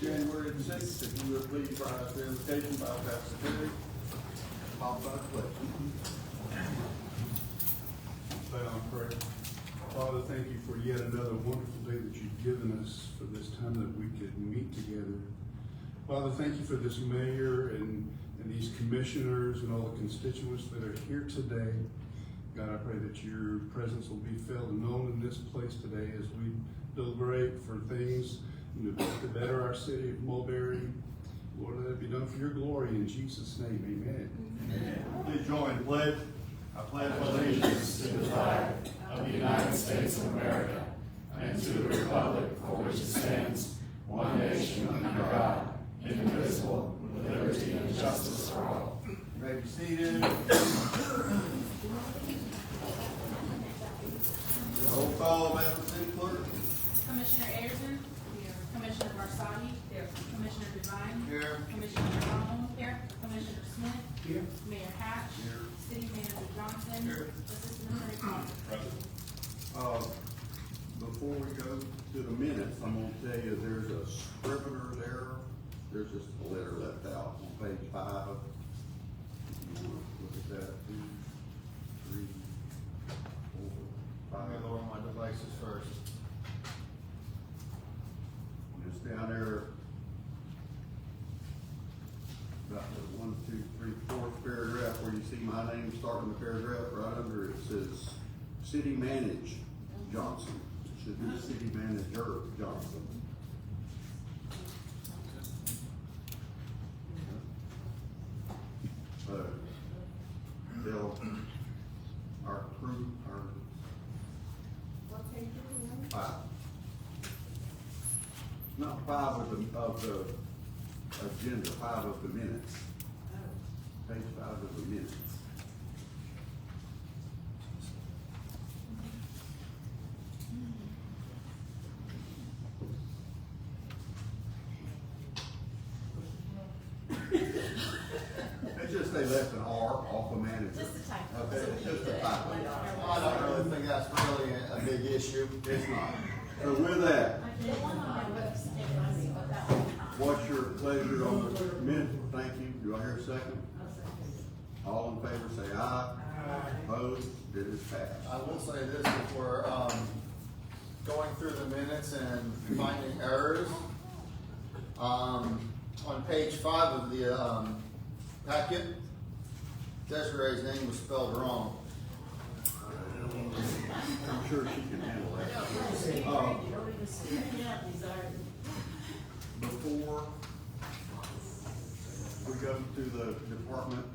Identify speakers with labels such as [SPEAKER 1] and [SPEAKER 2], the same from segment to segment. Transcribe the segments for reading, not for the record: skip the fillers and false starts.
[SPEAKER 1] January the 6th. If you would please rise for invocation by Pastor Terry. Followed by the pledge.
[SPEAKER 2] Say on prayer. Father, thank you for yet another wonderful day that you've given us for this time that we could meet together. Father, thank you for this mayor and these commissioners and all the constituents that are here today. God, I pray that your presence will be felt and known in this place today as we deliberate for things to better our city of Mulberry. Lord, let it be done for your glory in Jesus' name. Amen.
[SPEAKER 1] Amen. Please join the pledge. I pledge
[SPEAKER 3] allegiance to the flag of the United States of America and to the republic for which it stands, one nation under God, indivisible, with liberty and justice for all.
[SPEAKER 1] You may be seated. Roll call, Madam City Clerk.
[SPEAKER 4] Commissioner Ayerson. Here. Commissioner Marsadi. Here. Commissioner Devine.
[SPEAKER 1] Here.
[SPEAKER 4] Commissioner McDonald. Here. Commissioner Smith.
[SPEAKER 2] Here.
[SPEAKER 4] Mayor Hatch.
[SPEAKER 1] Here.
[SPEAKER 4] City Manager Johnson.
[SPEAKER 1] Here.
[SPEAKER 4] Assistant Attorney Carter.
[SPEAKER 1] Before we go to the minutes, I'm going to tell you there's a scrivener's error. There's just a letter left out on page 5. If you want to look at that, 2, 3, 4, 5.
[SPEAKER 5] I'm gonna lower my devices first.
[SPEAKER 1] It's down there, about the 1, 2, 3, 4th paragraph where you see my name starting the paragraph. Right under it says City Manage Johnson. It should be City Manager Johnson. They'll, our crew,
[SPEAKER 4] What page are you on?
[SPEAKER 1] 5. Not 5 of the agenda, 5 of the minutes. Page 5 of the minutes. It's just they left an R off of manager.
[SPEAKER 4] Just a typo.
[SPEAKER 1] Okay, it's just a typo.
[SPEAKER 5] I don't really think that's really a big issue.
[SPEAKER 1] It's not. So with that,
[SPEAKER 4] The one on my website, I see what that one.
[SPEAKER 1] what's your pleasure on the minute? Thank you. Do I hear a second? All in favor say aye. Opposed? It is passed.
[SPEAKER 5] I will say this, if we're, going through the minutes and finding errors, on page 5 of the, packet, Desiree's name was spelled wrong.
[SPEAKER 1] I'm sure she can handle that. Before we go to the department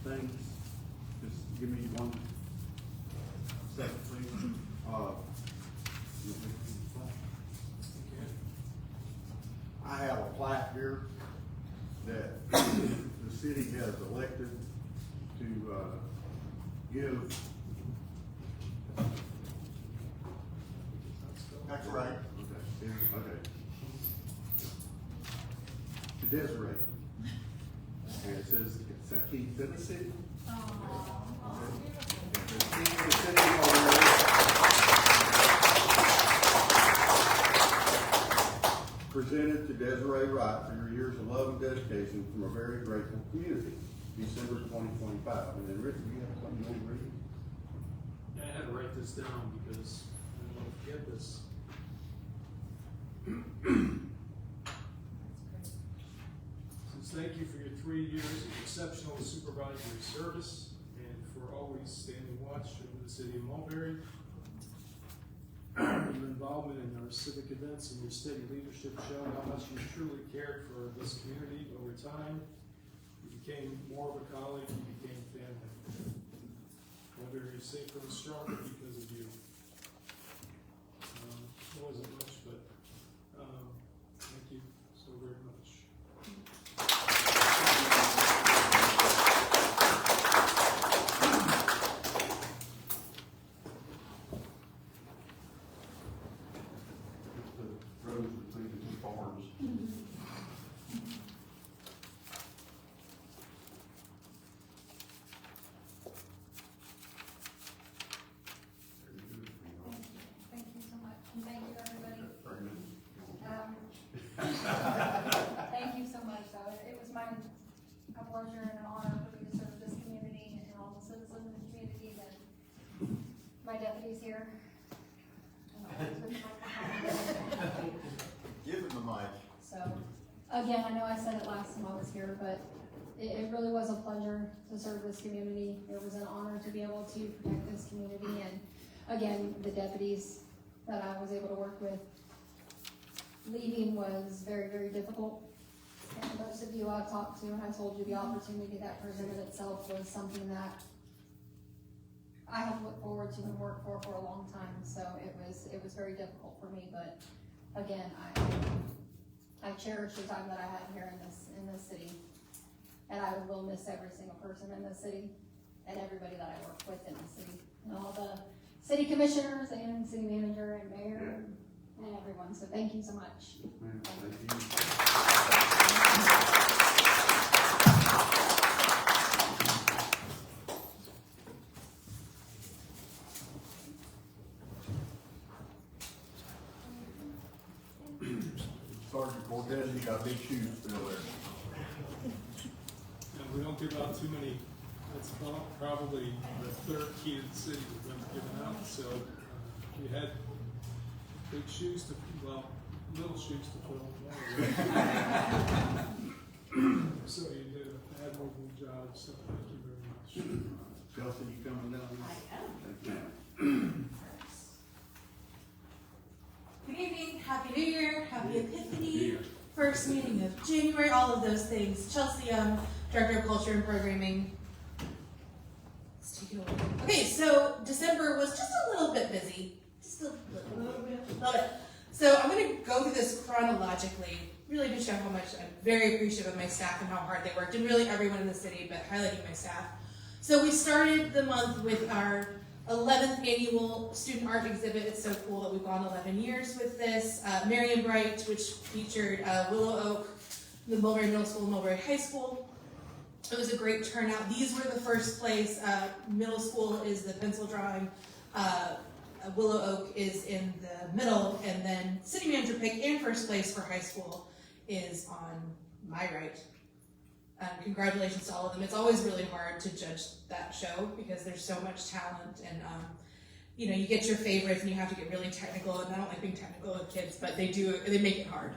[SPEAKER 1] things, just give me 1 second, please. I have a plaque here that the city has elected to give. That's right. Okay. To Desiree. And it says it's a key to the city. It's a key to the city already. Presented to Desiree Wright for your years of love and dedication from a very grateful community, December 2025. And then Rick, do you have something you want to read?
[SPEAKER 6] Yeah, I had to write this down because I don't want to forget this. Says thank you for your 3 years of exceptional supervisory service and for always standing watch over the city of Mulberry. Your involvement in our civic events and your steady leadership show how much you truly cared for this community over time. You became more of a colleague, you became family. Mulberry is safer and stronger because of you. It wasn't much, but thank you so very much.
[SPEAKER 1] The roads between the 2 farms.
[SPEAKER 4] Thank you so much. And thank you, everybody.
[SPEAKER 7] find a pleasure and an honor for me to serve this community and all the citizens of the community and my deputies here.
[SPEAKER 5] Give him the mic.
[SPEAKER 7] So, again, I know I said it last time I was here, but it really was a pleasure to serve this community. It was an honor to be able to protect this community, and again, the deputies that I was able to work with. Leaving was very, very difficult. And most of you I've talked to, and I told you the opportunity that presented itself was something that I have looked forward to and worked for a long time. So it was very difficult for me, but again, I cherish the time that I had here in this city, and I will miss every single person in this city and everybody that I work with in the city, and all the city commissioners and city manager and mayor and everyone. So thank you so much.
[SPEAKER 1] Man, thank you. Sergeant Cortez, you got big shoes still there.
[SPEAKER 6] And we don't give out too many, that's probably the third key to the city we've been giving out, so we had big shoes to, well, little shoes to fill. So you did an admirable job, so thank you very much.
[SPEAKER 1] Chelsea, you coming down here?
[SPEAKER 8] I am.
[SPEAKER 1] Thank you.
[SPEAKER 8] Good evening, Happy New Year, Happy Epiphany, first meeting of January, all of those things. Chelsea Young, Director of Culture and Programming. Let's take it away. Okay, so December was just a little bit busy. Just a little bit. So I'm going to go through this chronologically, really to show how much I'm very appreciative of my staff and how hard they worked, and really everyone in the city, but highlighting my staff. So we started the month with our 11th annual student art exhibit. It's so cool that we've gone 11 years with this. Merry and Bright, which featured Willow Oak, the Mulberry Middle School, Mulberry High School. It was a great turnout. These were the first place. Middle school is the pencil drawing. Willow Oak is in the middle, and then city manager pick and first place for high school is on my right. Congratulations to all of them. It's always really hard to judge that show because there's so much talent, and you know, you get your favorites and you have to get really technical, and I don't like being technical with kids, but they make it hard.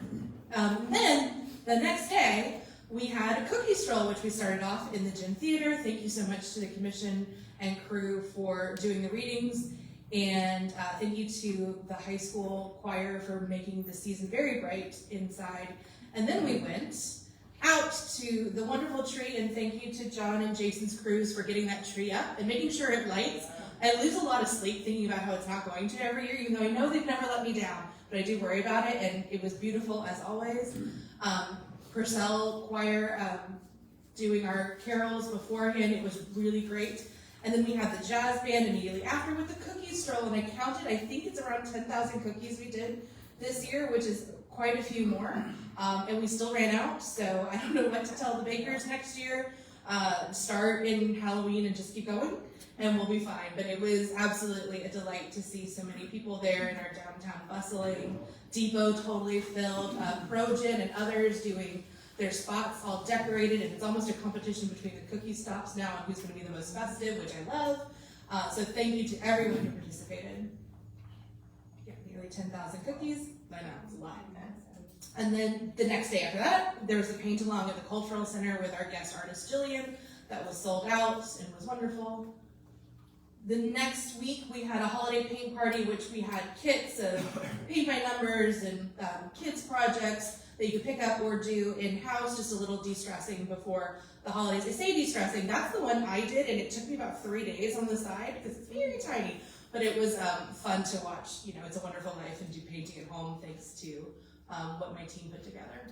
[SPEAKER 8] Then the next day we had a cookie stroll, which we started off in the gym theater. Thank you so much to the commission and crew for doing the readings, and thank you to the high school choir for making the season very bright inside. And then we went out to the wonderful tree, and thank you to John and Jason's crews for getting that tree up and making sure it lights. I lose a lot of sleep thinking about how it's not going to every year, even though I know they've never let me down, but I do worry about it, and it was beautiful as always. Purcell choir doing our carols beforehand, it was really great. And then we had the jazz band immediately after with the cookie stroll, and I counted, I think it's around 10,000 cookies we did this year, which is quite a few more, and we still ran out, so I don't know what to tell the bakers next year. Start in Halloween and just keep going, and we'll be fine. But it was absolutely a delight to see so many people there in our downtown bustling. Depot totally filled, Progen and others doing their spots all decorated, and it's almost a competition between the cookie stops now on who's going to be the most festive, which I love. So thank you to everyone who participated. Yeah, nearly 10,000 cookies. I know, it's a lot. And then the next day after that, there was a paint along at the Cultural Center with our guest artist Jillian that was sold out and was wonderful. The next week we had a holiday paint party, which we had kits of paint by numbers and kids projects that you could pick up or do in-house, just a little de-stressing before the holidays. I say de-stressing, that's the one I did, and it took me about 3 days on the side because it's very tiny, but it was fun to watch. You know, It's a Wonderful Life and do painting at home thanks to what my team put together.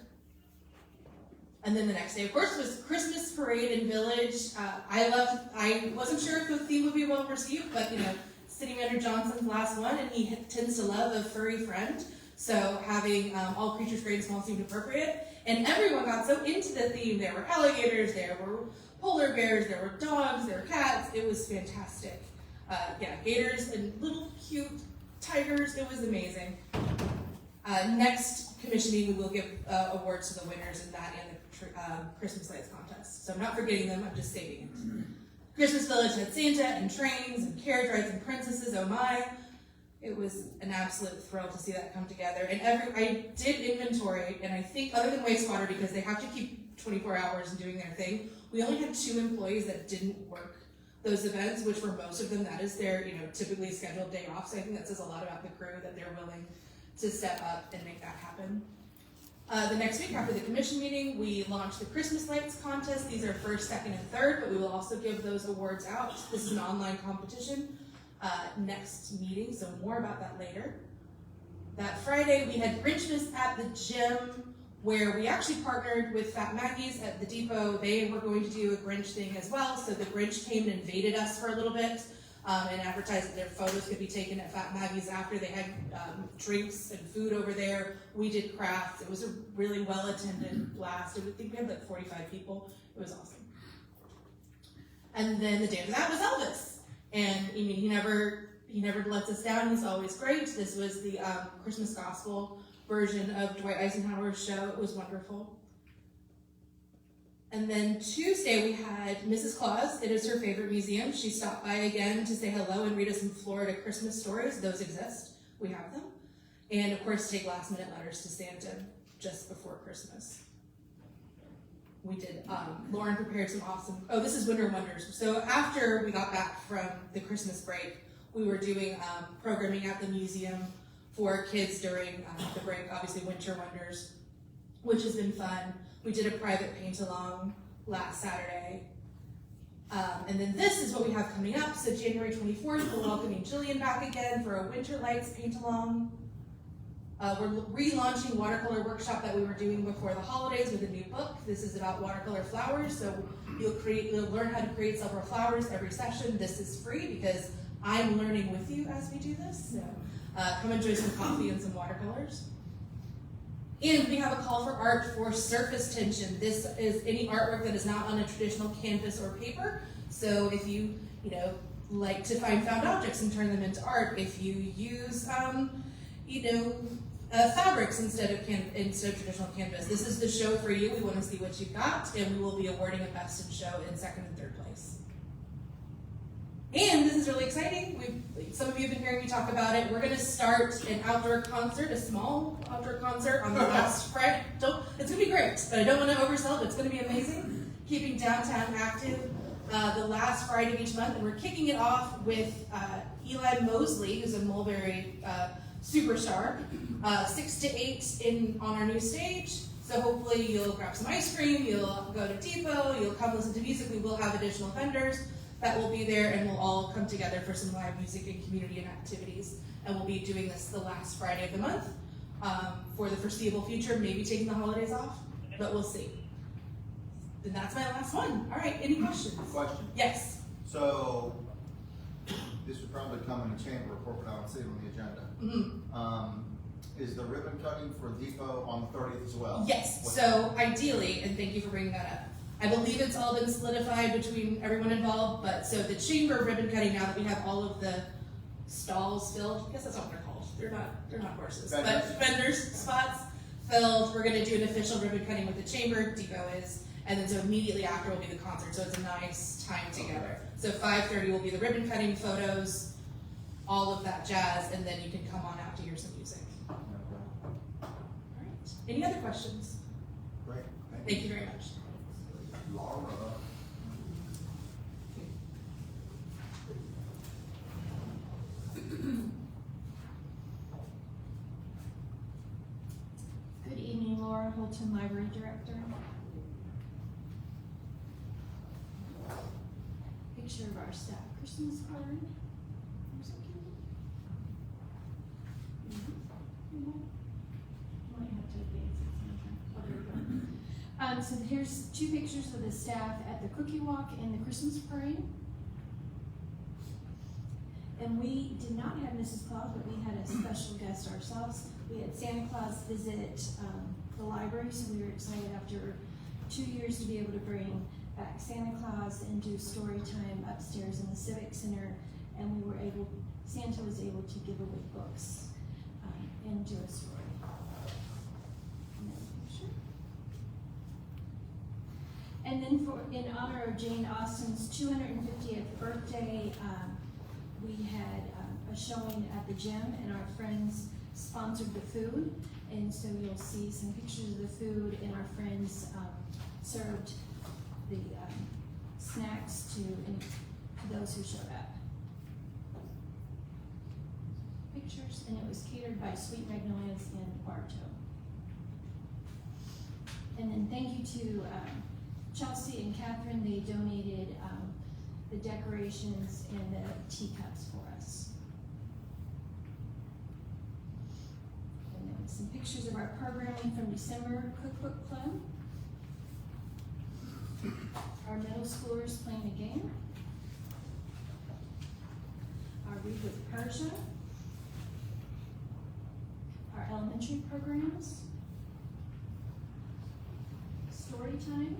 [SPEAKER 8] And then the next day, of course, was Christmas parade in Village. I wasn't sure if the theme would be well received, but you know, City Manager Johnson's last one, and he tends to love a furry friend. So having all creatures great and small seemed appropriate. And everyone got so into the theme. There were alligators, there were polar bears, there were dogs, there were cats. It was fantastic. Yeah, gators and little cute tigers. It was amazing. Next commission meeting, we will give awards to the winners in that and the Christmas lights contest. So I'm not forgetting them, I'm just saving it. Christmas Village had Santa and trains and carriage rides and princesses, oh my. It was an absolute thrill to see that come together. And I did inventory, and I think other than wastewater, because they have to keep 24 hours and doing their thing, we only had 2 employees that didn't work those events, which for most of them, that is their, typically scheduled day off. So I think that says a lot about the crew, that they're willing to step up and make that happen. The next week after the commission meeting, we launched the Christmas lights contest. These are first, second, and third, but we will also give those awards out. This is an online competition. Next meeting, so more about that later. That Friday, we had Grinchmas at the gym, where we actually partnered with Fat Maggie's at the depot. They were going to do a Grinch thing as well, so the Grinch came and invaded us for a little bit and advertised that their photos could be taken at Fat Maggie's after. They had drinks and food over there. We did crafts. It was a really well-attended blast. I think we had like 45 people. It was awesome. And then the day after that was Elvis. And he never lets us down. He's always great. This was the Christmas gospel version of Dwight Eisenhower's show. It was wonderful. And then Tuesday we had Mrs. Claus. It is her favorite museum. She stopped by again to say hello and read us some Florida Christmas stories. Those exist. We have them. And of course, take last minute letters to Santa just before Christmas. We did, Lauren prepared some awesome, this is Winter Wonders. So after we got back from the Christmas break, we were doing programming at the museum for kids during the break, obviously Winter Wonders, which has been fun. We did a private paint-along last Saturday. And then this is what we have coming up. So January 24th, we're welcoming Jillian back again for a Winter Lights paint-along. We're relaunching watercolor workshop that we were doing before the holidays with a new book. This is about watercolor flowers, so you'll learn how to create several flowers every session. This is free because I'm learning with you as we do this. So come enjoy some coffee and some watercolors. And we have a call for art for surface tension. This is any artwork that is not on a traditional canvas or paper. So if you like to find found objects and turn them into art, if you use fabrics instead of traditional canvas. This is the show for you. We want to see what you've got, and we will be awarding a best in show in second and third place. And this is really exciting. Some of you have been hearing me talk about it. We're going to start an outdoor concert, a small outdoor concert on the last Friday. It's going to be great, but I don't want to oversell it. It's going to be amazing. Keeping downtown active the last Friday of each month, and we're kicking it off with Eli Mosley, who's a Mulberry superstar, 6 to 8 on our new stage. So hopefully you'll grab some ice cream, you'll go to Depot, you'll come listen to music. We will have additional vendors that will be there, and we'll all come together for some live music and community and activities. And we'll be doing this the last Friday of the month for the foreseeable future, maybe taking the holidays off, but we'll see. And that's my last one. All right, any questions?
[SPEAKER 5] Question.
[SPEAKER 8] Yes.
[SPEAKER 5] So, this would probably come in the chamber report, but I don't see it on the agenda.
[SPEAKER 8] Mm-hmm.
[SPEAKER 5] Is the ribbon cutting for Depot on the 30th as well?
[SPEAKER 8] Yes, so ideally, and thank you for bringing that up, I believe it's all been solidified between everyone involved, but so the chamber ribbon cutting, now that we have all of the stalls filled, I guess that's what they're called, they're not horses, but vendors spots filled, we're gonna do an official ribbon cutting with the chamber, Depot is, and then so immediately after will be the concert, so it's a nice time together. So 5:30 will be the ribbon cutting, photos, all of that jazz, and then you can come on out to hear some music. All right. Any other questions?
[SPEAKER 5] Great.
[SPEAKER 8] Thank you very much.
[SPEAKER 5] Laura.
[SPEAKER 7] Good evening, Laura Holton, Library Director. Picture of our staff Christmas card. So here's 2 pictures of the staff at the cookie walk and the Christmas parade. And we did not have Mrs. Claus, but we had a special guest ourselves. We had Santa Claus visit the library, so we were excited after 2 years to be able to bring back Santa Claus and do story time upstairs in the Civic Center. And Santa was able to give away books and do a story.
[SPEAKER 9] And then in honor of Jane Austen's 250th birthday, we had a showing at the gym, and our friends sponsored the food. And so you'll see some pictures of the food, and our friends served the snacks to those who showed up. Pictures, and it was catered by Sweet Magnolias in Bartow. And then thank you to Chelsea and Catherine. They donated the decorations and the teacups for us. And then some pictures of our programming from December Cookbook Club. Our middle schoolers playing a game. Our Read with Persia. Our elementary programs. Story time.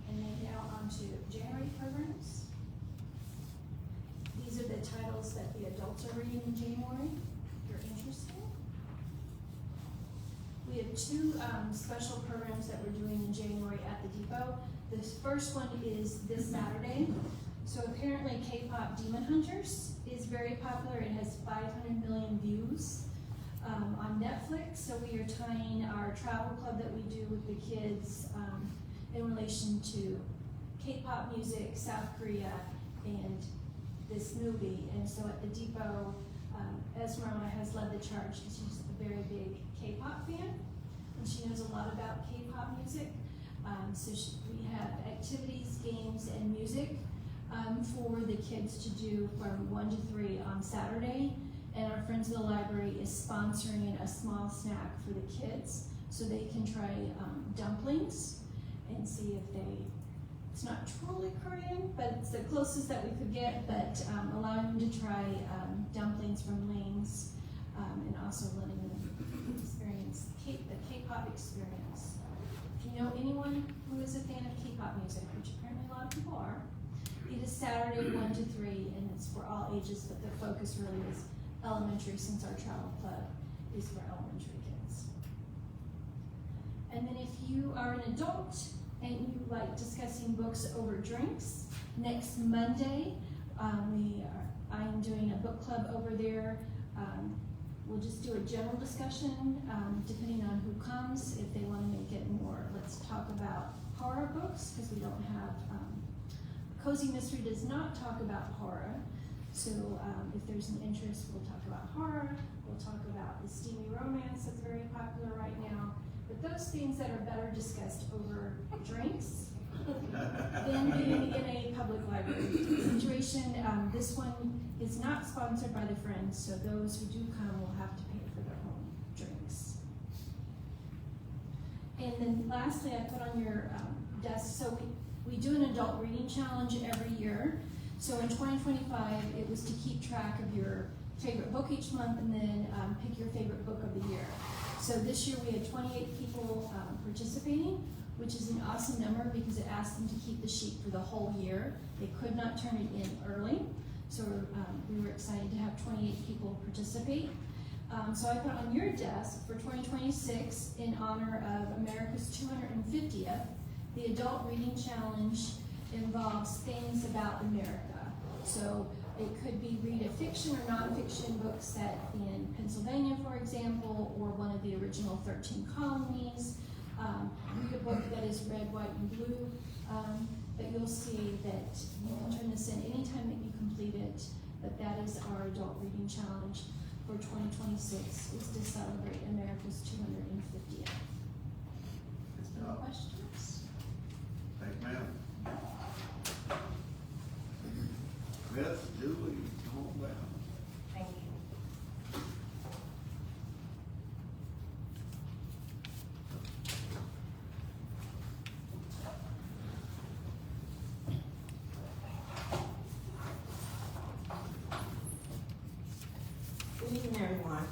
[SPEAKER 9] And then now on to January programs. These are the titles that the adults are reading in January, if you're interested. We have two special programs that we're doing in January at the Depot. This first one is this Saturday. So apparently K-pop Demon Hunters is very popular. It has 500 million views on Netflix. So we are tying our travel club that we do with the kids in relation to K-pop music, South Korea, and this movie. And so at the Depot, Esmeralda has led the charge because she's a very big K-pop fan, and she knows a lot about K-pop music. We have activities, games, and music for the kids to do from 1 to 3 on Saturday. And our Friends of the Library is sponsoring a small snack for the kids so they can try dumplings and see if it's not truly Korean, but it's the closest that we could get, but allowing them to try dumplings from Ling's and also letting them experience the K-pop experience. If you know anyone who is a fan of K-pop music, which apparently a lot of people are, it is Saturday 1 to 3, and it's for all ages, but the focus really is elementary, since our travel club is for elementary kids. And then if you are an adult and you like discussing books over drinks, next Monday, I'm doing a book club over there. We'll just do a general discussion, depending on who comes. If they want to make it more, let's talk about horror books, because we don't have, Cozy Mystery does not talk about horror. So if there's an interest, we'll talk about horror. We'll talk about the steamy romance that's very popular right now. But those things that are better discussed over drinks than being in a public library situation. This one is not sponsored by the Friends, so those who do come will have to pay for their own drinks. And then lastly, I put on your desk, so we do an adult reading challenge every year. So in 2025, it was to keep track of your favorite book each month and then pick your favorite book of the year. So this year we had 28 people participating, which is an awesome number because it asked them to keep the sheet for the whole year. They could not turn it in early. So we were excited to have 28 people participate. So I put on your desk for 2026, in honor of America's 250th, the Adult Reading Challenge involves things about America. So it could be read a fiction or nonfiction book set in Pennsylvania, for example, or one of the original 13 colonies. Read a book that is red, white, and blue. But you'll see that you can turn this in anytime that you complete it. But that is our Adult Reading Challenge for 2026, is to celebrate America's 250th. Any questions?
[SPEAKER 1] Thank you, ma'am. Miss Julie, come on down.
[SPEAKER 10] Thank you. Good evening, everyone.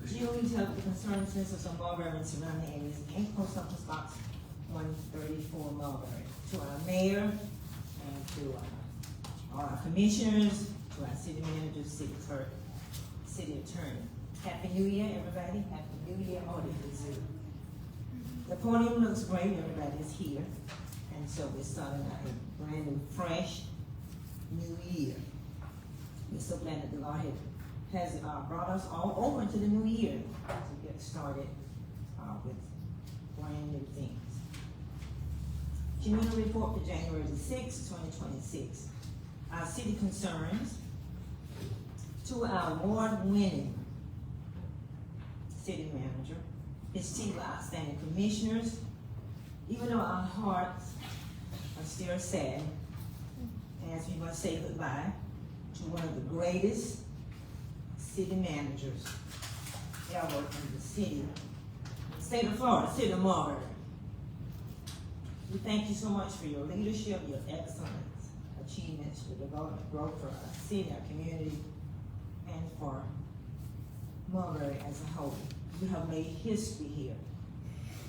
[SPEAKER 10] Julie Tuck, the Concerned Citizens of Mulberry and surrounding areas, 8 Post Office Box 134 Mulberry. To our mayor and to all our commissioners, to our city manager, city clerk, city attorney. Happy New Year, everybody. Happy New Year, audience. The podium looks great, everybody's here, and so we're starting out a brand new, fresh, new year. We're so glad that the Lord has brought us all over to the new year to get started with brand new things. Community report for January the 6th, 2026. Our city concerns, to our award-winning city manager, his team of outstanding commissioners, even though our hearts are still sad, as we must say goodbye to one of the greatest city managers ever in the city, state of Florida, city of Mulberry. We thank you so much for your leadership, your excellence, achievements, your development, growth for our city, our community, and for Mulberry as a whole. You have made history here.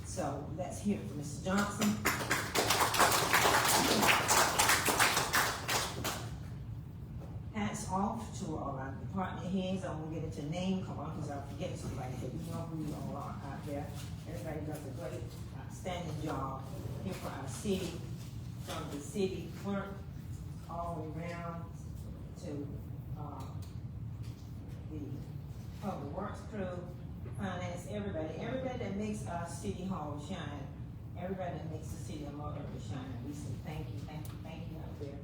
[SPEAKER 10] So let's hear it from Mr. Johnson. Hats off to all our department heads. I won't get into name call because I'll forget somebody, but you know who you all are out there. Everybody does a great, outstanding job here for our city, from the city clerk all the way around to the public works crew, finance, everybody that makes our city hall shine, everybody that makes the city of Mulberry shine. We say thank you out there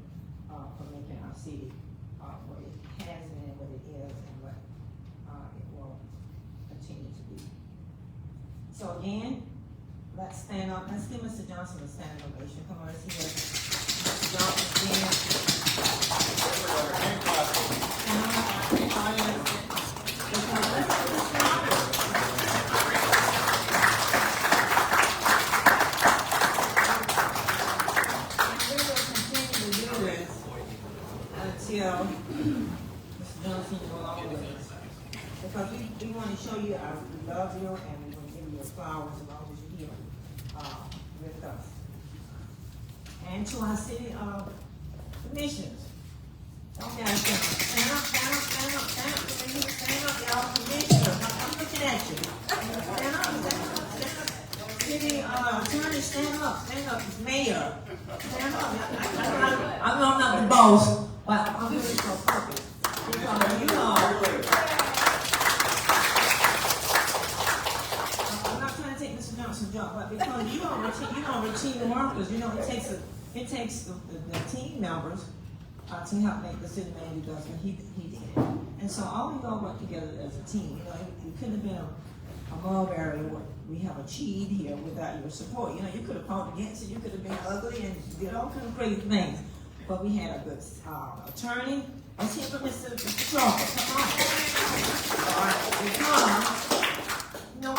[SPEAKER 10] for making our city what it has been, what it is, and what it will continue to be. So again, let's stand up. Let's give Mr. Johnson a standing ovation. Come on, let's hear Mr. Johnson stand. Until Mr. Johnson no longer with us. Because we want to show you we love you and we want to give you your flowers as long as you're here with us. And to our city commissioners. Okay, stand up, y'all commissioners. I'm looking at you. Stand up. City attorney, stand up, mayor. Stand up. I know I'm not the boss, but I'm doing it for a purpose. Because you know, I'm not trying to take Mr. Johnson's job, but because you are routine workers, you know, it takes the team members to help make the city manager does what he did. And so all we all work together as a team. You know, it couldn't have been a Mulberry where we have achieved here without your support. You know, you could have fought against it, you could have been ugly and did all kinds of crazy things. But we had a good attorney. Let's hear from Mr. Crawford. Come on. You know,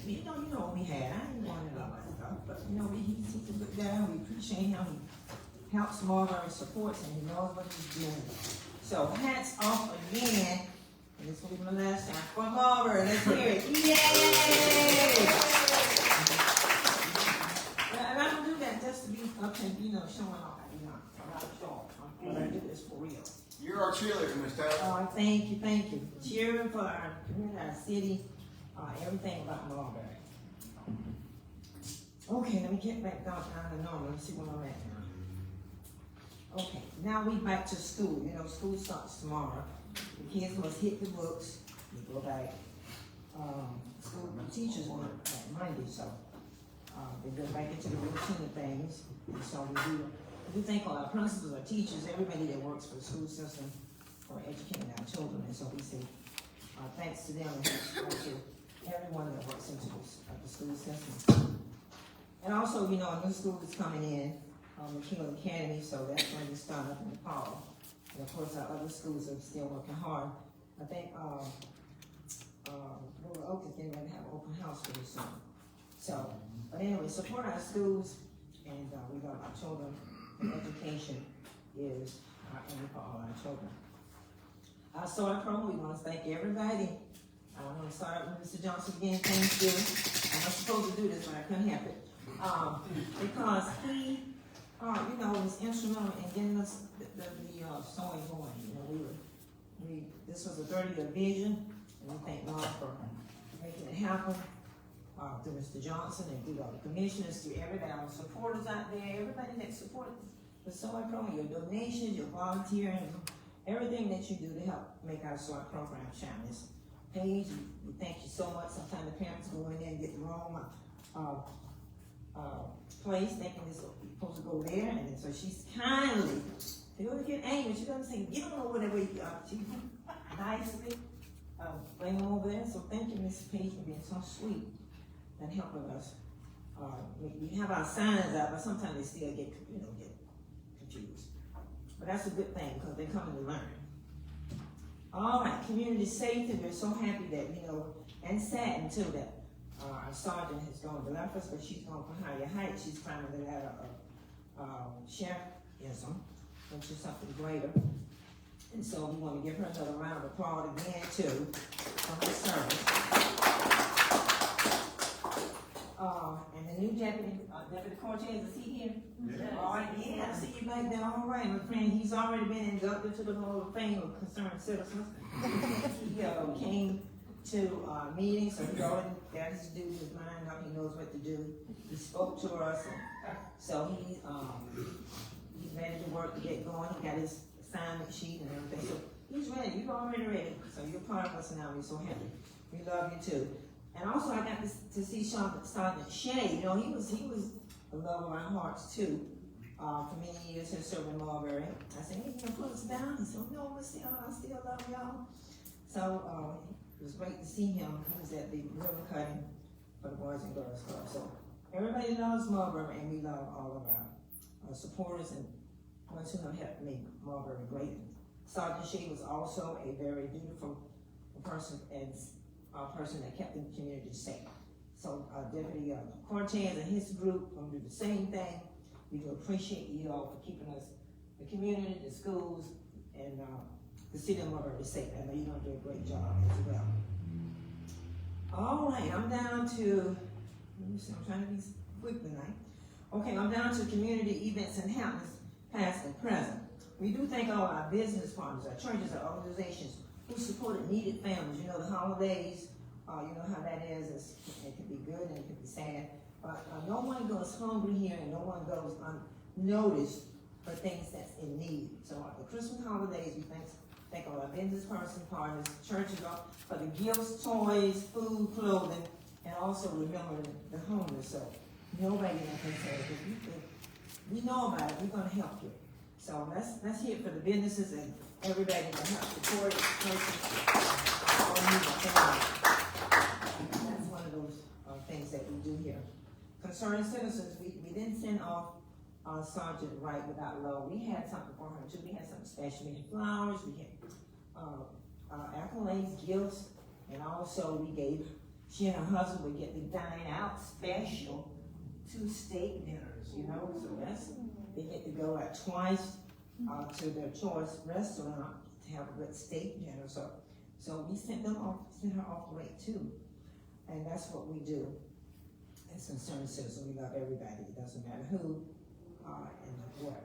[SPEAKER 10] you know what we had. I didn't want to know that stuff. But, you know, he's a good guy. We appreciate him. He helps Mulberry, supports, and he knows what he's doing. So, hats off again. And this will be my last time for Mulberry. Let's hear it. Yay! And I don't do that just to be, okay, you know, showing off. You know, I'm not showing. I'm going to do this for real.
[SPEAKER 5] You're our cheerleader, Miss Taylor.
[SPEAKER 10] Oh, thank you. Cheering for our community, our city, everything about Mulberry. Okay, let me get back down to normal. Let's see where I'm at now. Okay, now we back to school. You know, school starts tomorrow. The kids must hit the books. We go back. School teachers work Monday, so they go back into the routine of things. And so we thank all our principals, our teachers, everybody that works for the school system for educating our children. And so we say thanks to them and thanks to everyone that works into the school system. And also, you know, a new school is coming in, McKinley Academy, so that's going to start up in the fall. And of course, our other schools are still working hard. I think Rural Oak is getting ready to have an open house pretty soon. So, but anyway, support our schools, and we love our children. And education is our aim for all our children. Our solar program, we want to thank everybody. I want to start with Mr. Johnson again. Thank you. I was supposed to do this, but I couldn't help it. Because he, you know, was instrumental in getting us the sewing going. You know, this was a 30-year vision, and we thank God for making it happen. through Mr. Johnson and through all the commissioners, through everybody, our supporters out there, everybody that supports the SOAR program, your donations, your volunteering, everything that you do to help make our SOAR program shine. This Paige, we thank you so much. Sometimes the parents go in there and get the wrong place, thinking it's supposed to go there, and then so she's kindly, they go to get angry, she doesn't say, get on over there, where you are. She nicely bring them over there. So thank you, Miss Paige, for being so sweet and helping us. We have our signs out, but sometimes they still get confused. But that's a good thing, because they're coming to learn. All right, community safety, we're so happy that, and saddened too, that our sergeant has gone to left us, but she's gone for higher heights. She's climbing the ladder of sheriffism, which is something greater. And so we want to give her another round of applause again too for her service. And the new Deputy Cortez, is he here? Yeah. All right, yeah, I see you back there. All right, my friend, he's already been inducted to the Hall of Fame of Concerned Citizens. He came to meetings, so he already got his duties, his mind up, he knows what to do. He spoke to us, and so he's ready to work to get going. He got his assignment sheet and everything, so he's ready. You're already ready, so you're part of us now. We're so happy. We love you too. And also, I got to see Sergeant Shea. He was a love of our hearts too. For many years, he served in Mulberry. I said, hey, you gonna put us down? He said, no, I still love y'all. So it was great to see him. He was at the ribbon cutting for the Boys and Girls Club. So everybody loves Mulberry, and we love all of our supporters and ones who have helped make Mulberry great. Sergeant Shea was also a very dutiful person and a person that kept the community safe. So Deputy Cortez and his group will do the same thing. We do appreciate you all for keeping us, the community, the schools, and the city of Mulberry safe. I know you're gonna do a great job as well. All right, I'm down to, let me see, I'm trying to be quick tonight. Okay, I'm down to community events and happenings, past and present. We do thank all our business partners, our churches, our organizations who supported needed families. The holidays, you know how that is. It can be good and it can be sad. But no one goes hungry here, and no one goes unnoticed for things that's in need. So the Christmas holidays, we thank all our business partners, churches, for the gifts, toys, food, clothing, and also remember the homeless. So nobody can say, if we know about it, we're going to help you. So let's hear it for the businesses and everybody that help support churches. That's one of those things that we do here. Concerning citizens, we didn't send off Sergeant Wright without love. We had something for her too. We had something special. We had flowers, we had accolades, gifts, and also we gave, she and her husband would get the dine out special 2 steak dinners, so they get to go at twice to their choice restaurant to have a good steak dinner. So we sent her off the way too. And that's what we do as concerned citizens. We love everybody. It doesn't matter who and what.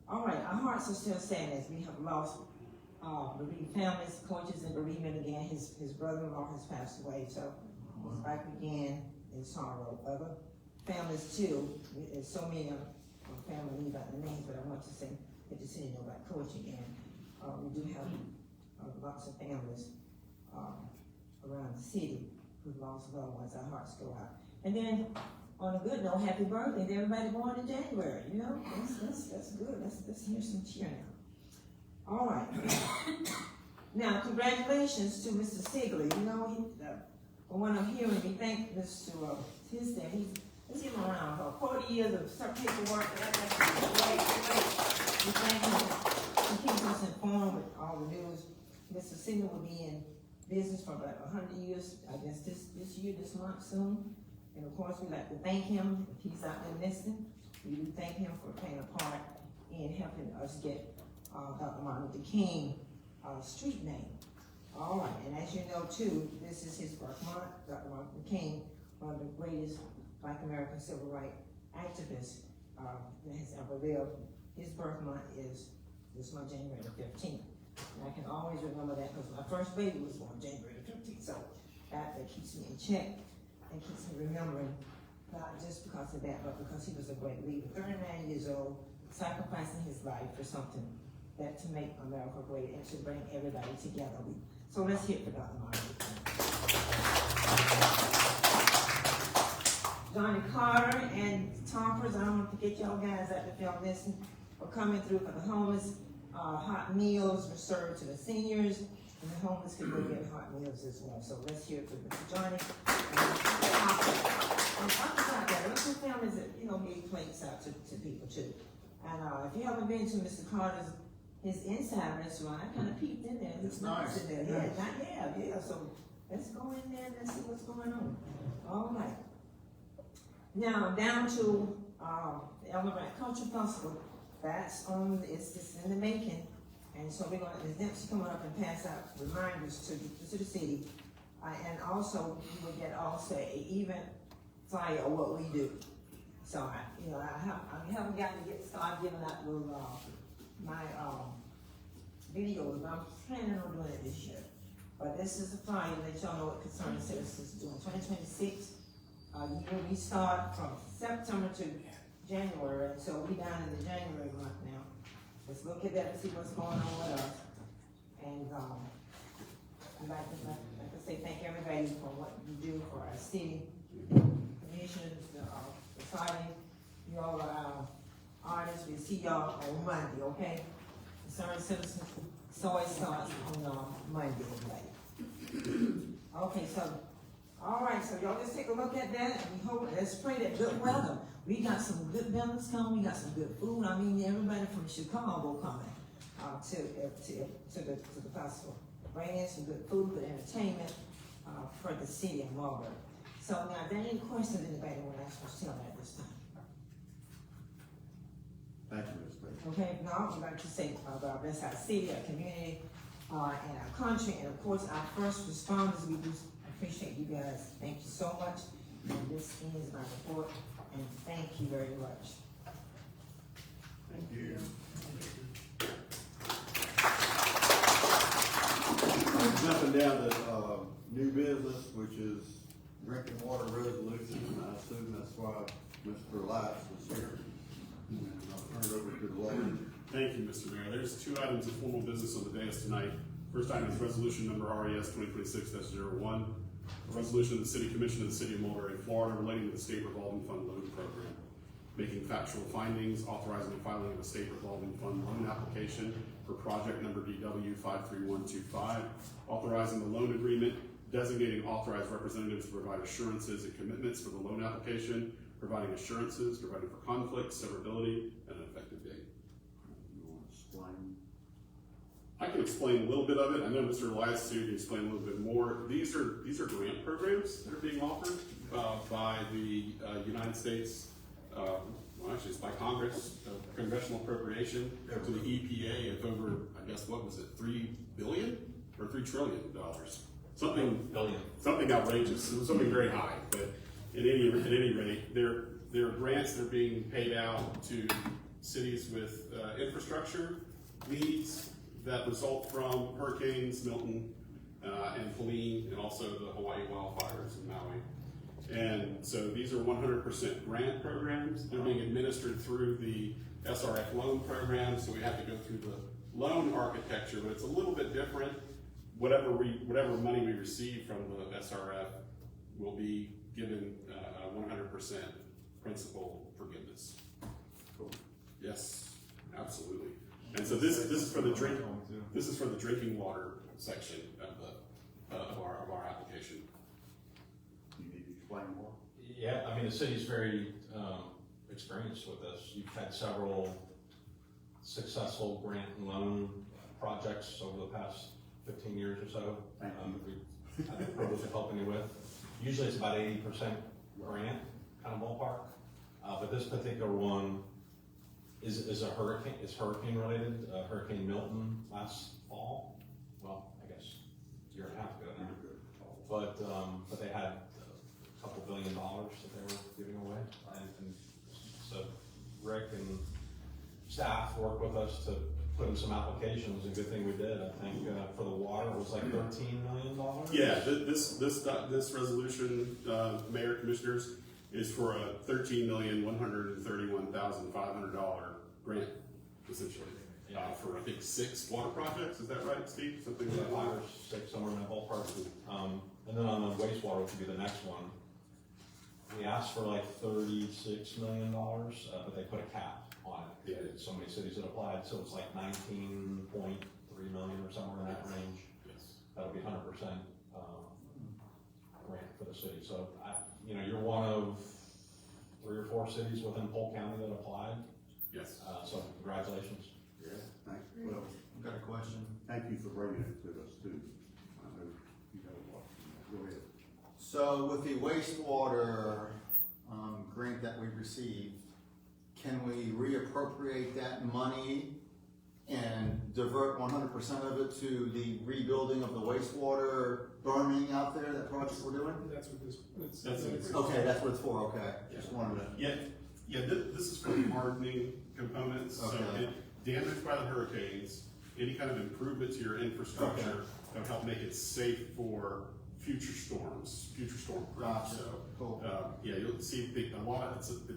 [SPEAKER 10] All right, our hearts are still sad as we have lost bereaved families. Coach is in bereavement again. His brother-in-law has passed away, so he's back again in sorrow. Other families too. There's so many of family leave out the names, but I want to say good to see you know about Coach again. We do have lots of families around the city who've lost loved ones. Our hearts go out. And then, on a good note, happy birthday to everybody born in January. That's good. Let's hear some cheer now. All right. Now, congratulations to Mr. Sigley. From what I'm hearing, we thank Mr. Tisdale. Let's give him around 40 years of paperwork. Great. We thank him. He keeps us informed with all the news. Mr. Sigley will be in business for about 100 years, I guess this month soon. And of course, we'd like to thank him if he's out there listening. We do thank him for playing a part in helping us get Dr. Martin Luther King street name. All right, and as you know too, this is his birth month. Dr. Martin Luther King, one of the greatest Black American civil rights activists that has ever lived. His birth month is this month, January the 15th. And I can always remember that because my first baby was born January the 15th. So that keeps me in check. and keeps me remembering, not just because of that, but because he was a great leader. 39 years old, sacrificing his life for something that to make America great and to bring everybody together. So let's hear it for Dr. Martin. Johnny Carter and Tompers, I don't want to forget y'all guys at the film listen for coming through for the homeless. Hot meals were served to the seniors, and the homeless could go get hot meals as well. So let's hear it for Mr. Johnny. And outside that, there's some families that, gave plates out to people too. And if you haven't been to Mr. Carter's, his inside restaurant, I kind of peeped in there.
[SPEAKER 5] It's nice.
[SPEAKER 10] In there. Yeah. So let's go in there and let's see what's going on. All right. Now down to the Element Culture Festival. That's it's in the making, and so we're gonna. The Dempsey coming up and pass out reminders to the city, and also we will get also an event flyer of what we do. So I haven't gotten to start giving out little my videos, but I'm planning on doing it this year. But this is a flyer to let y'all know what Concerned Citizens is doing. 2026. We start from September to January, and so we down in the January month now. Let's look at that and see what's going on with us. And I'd like to say thank everybody for what you do for our city, commissioners, society. You all are our artists. We see y'all on Monday, okay? Concerned Citizens, so it starts on Monday, everybody. Okay, so, all right, so y'all just take a look at that, and we hope, let's pray that good weather. We got some good vendors coming, we got some good food. I mean, everybody from Chicago coming to the festival. Bring in some good food, good entertainment for the city of Mulberry. So now, if there are any questions anybody want to ask for Tim at this time?
[SPEAKER 1] Thank you, Ms. Baker.
[SPEAKER 10] Okay, now we'd like to say God bless our city, our community, and our country, and of course our first responders. We do appreciate you guys. Thank you so much. And this ends my report, and thank you very much.
[SPEAKER 1] Thank you. Jumping down to new business, which is drinking water resolution, and I assume that's why Mr. Lights was here. And I'll turn it over to the lawyer.
[SPEAKER 11] Thank you, Mr. Mayor. There's 2 items of formal business on the dais tonight. First item is resolution number RES 2026-01, a resolution of the City Commission of the City of Mulberry, Florida, relating to the State Revolving Fund Loan Program, making factual findings, authorizing the filing of a State Revolving Fund loan application for project number DW 53125, authorizing the loan agreement, designating authorized representatives to provide assurances and commitments for the loan application, providing assurances, providing for conflict, severability, and an effective date.
[SPEAKER 1] You want to explain?
[SPEAKER 11] I can explain a little bit of it. I know Mr. Elias too can explain a little bit more. These are grant programs that are being offered by the United States. Well, actually, it's by Congress, congressional appropriation to the EPA of over, I guess, what was it, $3 billion or $3 trillion? Something outrageous, something very high. But at any rate, there are grants that are being paid out to cities with infrastructure needs that result from hurricanes Milton and Helene, and also the Hawaii wildfires in Maui. And so these are 100% grant programs. They're being administered through the SRF loan program, so we have to go through the loan architecture, but it's a little bit different. Whatever money we receive from the SRF will be given 100% principal forgiveness.
[SPEAKER 1] Cool.
[SPEAKER 11] Yes, absolutely. And so this is for the drinking water section of our application.
[SPEAKER 1] You need to explain more?
[SPEAKER 12] Yeah, I mean, the city's very experienced with this. You've had several successful grant and loan projects over the past 15 years or so. We've had the privilege of helping you with. Usually it's about 80% grant, kind of ballpark. But this particular one is hurricane related. Hurricane Milton last fall. Well, I guess a year and a half ago now. But they had a couple $2 billion that they were giving away. And so Rick and staff worked with us to put in some applications, and good thing we did. I think, for the water, it was like $13 million.
[SPEAKER 11] Yeah, this resolution, Mayor, Commissioners, is for a $13,131,500 grant, essentially. For I think 6 water projects, is that right, Steve? Something like
[SPEAKER 12] 5 or 6, somewhere in that ballpark. And then on the wastewater, which would be the next one, we asked for like $36 million, but they put a cap on it.
[SPEAKER 11] Yeah.
[SPEAKER 12] So many cities that applied, so it's like 19.3 million or somewhere in that range.
[SPEAKER 11] Yes.
[SPEAKER 12] That'll be 100% grant for the city. So you're one of 3 or 4 cities within Polk County that applied.
[SPEAKER 11] Yes.
[SPEAKER 12] So congratulations.
[SPEAKER 1] Yeah, well,
[SPEAKER 5] I've got a question.
[SPEAKER 1] thank you for bringing it to us too. I know you got a lot. Go ahead.
[SPEAKER 5] So with the wastewater, grant that we received, can we reappropriate that money and divert 100% of it to the rebuilding of the wastewater burning out there, that project we're doing?
[SPEAKER 6] That's what this,
[SPEAKER 11] That's it.
[SPEAKER 5] Okay, that's what it's for, okay. Just wanted to.
[SPEAKER 11] This is for hardening components, so
[SPEAKER 5] Okay.
[SPEAKER 11] damaged by the hurricanes, any kind of improvement to your infrastructure that would help make it safe for future storms, future storm proof.
[SPEAKER 5] Gotcha.
[SPEAKER 11] So,
[SPEAKER 5] Cool.
[SPEAKER 11] you'll see it's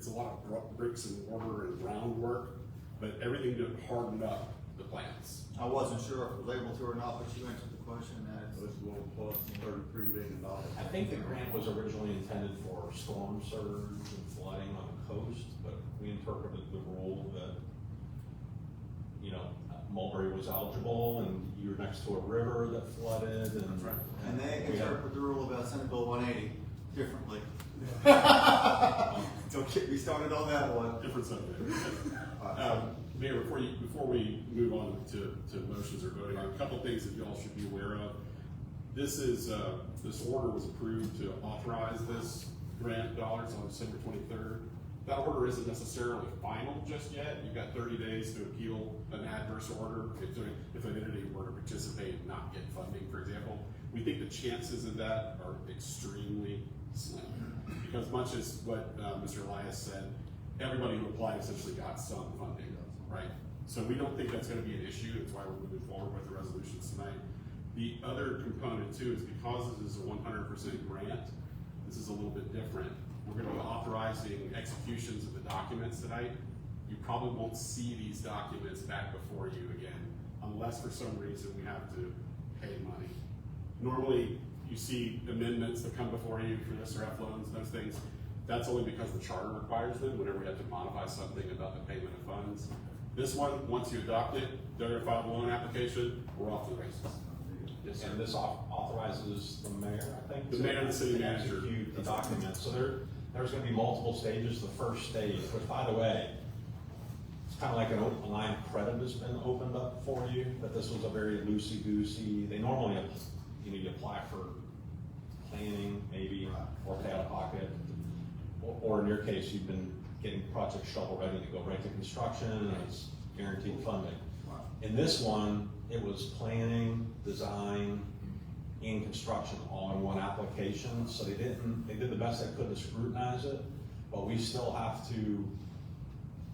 [SPEAKER 11] a lot of bricks and mortar and groundwork, but everything to harden up the plants.
[SPEAKER 5] I wasn't sure if I was able to or not, but you answered the question. That
[SPEAKER 1] So
[SPEAKER 5] is,
[SPEAKER 1] this will plus $33 million.
[SPEAKER 12] I think the grant was originally intended for storm surge and flooding on the coast, but we interpreted the rule that, Mulberry was eligible and you were next to a river that flooded and.
[SPEAKER 11] That's right.
[SPEAKER 5] and they
[SPEAKER 12] we had-
[SPEAKER 5] interpret the rule about Senate Bill 180 differently. Don't get me started on that one.
[SPEAKER 11] Different subject. Mayor, before we move on to motions or voting on, a couple things that you all should be aware of. This order was approved to authorize this grant dollars on December 23rd. That order isn't necessarily final just yet. You've got 30 days to appeal an adverse order if an entity were to participate and not get funding, for example. We think the chances of that are extremely slim. Because much as what Mr. Elias said, everybody who applied essentially got some funding, right? So we don't think that's gonna be an issue. That's why we're moving forward with the resolutions tonight. The other component too is because this is a 100% grant, this is a little bit different. We're gonna be authorizing executions of the documents tonight. You probably won't see these documents back before you again, unless for some reason we have to pay money. Normally, you see amendments that come before you for SRF loans, those things. That's only because the charter requires them whenever we have to modify something about the payment of funds. This one, once you adopt it, they're gonna file the loan application, we're off to the races. Yes, sir.
[SPEAKER 12] And this authorizes the mayor, I think.
[SPEAKER 11] The mayor and the city
[SPEAKER 12] to
[SPEAKER 11] manager.
[SPEAKER 12] execute the document. So there's gonna be multiple stages. The first stage, which by the way, it's kind of like a line of credit has been opened up for you, but this was a very loosey-goosey. They normally, you apply for planning maybe, or pay out of pocket. Or in your case, you've been getting project shovel ready to go right to construction and it's guaranteed funding. In this one, it was planning, design, and construction all in one application, so they did the best they could to scrutinize it, but we still have to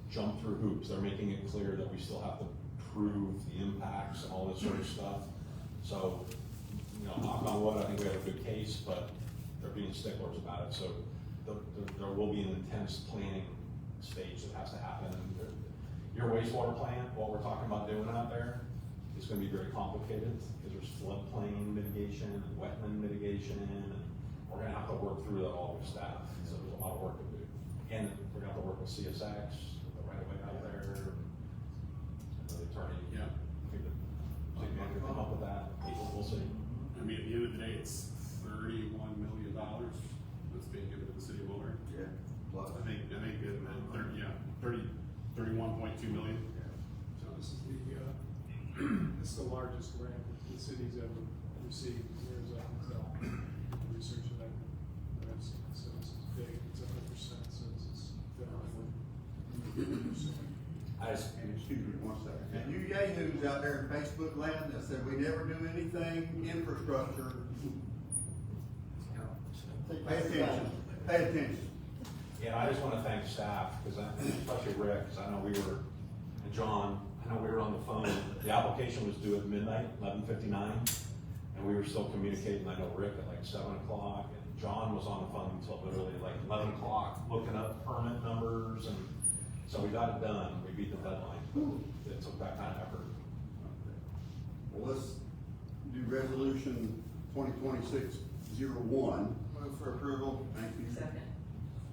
[SPEAKER 12] jump through hoops. They're making it clear that we still have to prove the impacts and all this sort of stuff. So, knock on wood, I think we have a good case, but they're being sticklers about it, so there will be an intense planning stage that has to happen. Your wastewater plant, what we're talking about doing out there, is gonna be very complicated, because there's floodplain mitigation, and wetland mitigation, and we're gonna have to work through that all with staff, so there's a lot of work to do. And we're gonna have to work with CSX, the right of way out there, and the attorney.
[SPEAKER 11] Yeah.
[SPEAKER 12] I think the city manager can help with that, we'll see.
[SPEAKER 11] I mean, at the end of the day, it's $31 million that's being given to the city of Mulberry.
[SPEAKER 1] Yeah.
[SPEAKER 11] I think in that 31.2 million.
[SPEAKER 6] So this is this is the largest grant that the city's ever received. There's research that I've seen, so this is big, it's 100%, so this is definitely.
[SPEAKER 1] Excuse me one second. And you yahoos out there in Facebook land that said we never do anything infrastructure, pay attention, pay attention.
[SPEAKER 12] Yeah, I just want to thank staff, because especially Rick, because I know and John, I know we were on the phone, the application was due at midnight, 11:59, and we were still communicating, I know Rick at like 7 o'clock, and John was on the phone until literally like 11 o'clock, looking up permit numbers, and so we got it done, we beat the deadline, but it took that kind of effort.
[SPEAKER 1] Well, let's do resolution 2026-01.
[SPEAKER 5] Move for approval.
[SPEAKER 1] Thank you.
[SPEAKER 8] Second.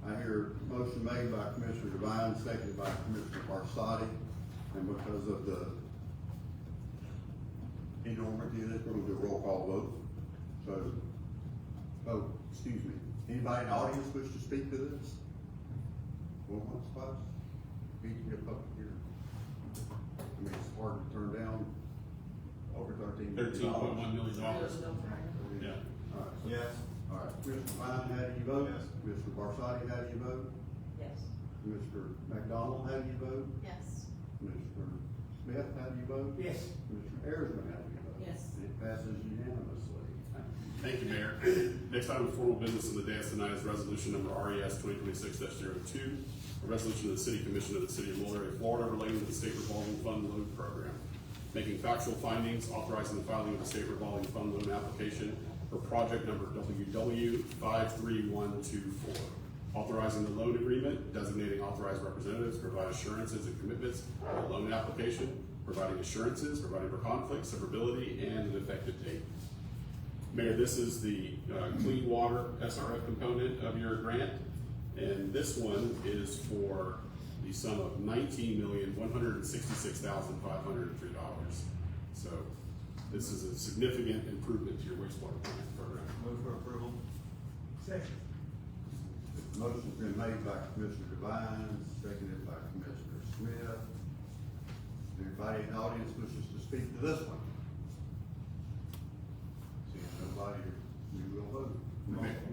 [SPEAKER 1] I hear a motion made by Commissioner Devine, seconded by Commissioner Barsadi, and because of the enormity of this, we're gonna do a roll call vote. So, excuse me, anybody in the audience wish to speak to this? Going once, twice? Need to be a public hearing. I mean, it's hard to turn down over $13 million.
[SPEAKER 11] $13.1 million. Yeah.
[SPEAKER 1] All right,
[SPEAKER 5] Yes.
[SPEAKER 1] all right, Commissioner Devine, how do you vote? Yes. Commissioner Barsadi, how do you vote?
[SPEAKER 8] Yes.
[SPEAKER 1] Mr. McDonald, how do you vote?
[SPEAKER 8] Yes.
[SPEAKER 1] Mr. Smith, how do you vote?
[SPEAKER 6] Yes.
[SPEAKER 1] Mr. Arizona, how do you vote?
[SPEAKER 8] Yes.
[SPEAKER 1] It passes unanimously. Thank you.
[SPEAKER 11] Thank you, Mayor. Next item of formal business of the dais tonight is resolution number RES 2026-02, a resolution of the City Commission of the City of Mulberry, Florida, relating to the State Revolving Fund Loan Program, making factual findings, authorizing the filing of the State Revolving Fund Loan application for project number WW 53124, authorizing the loan agreement, designating authorized representatives, to provide assurances and commitments for the loan application, providing assurances, providing for conflicts, severability, and an effective date. Mayor, this is the clean water SRF component of your grant, and this one is for the sum of $19,166,503. So this is a significant improvement to your wastewater plant program.
[SPEAKER 5] Move for approval.
[SPEAKER 6] Second.
[SPEAKER 1] Motion's been made by Commissioner Devine, seconded by Commissioner Smith. Anybody in the audience wishes to speak to this one? Seeing nobody, we will vote.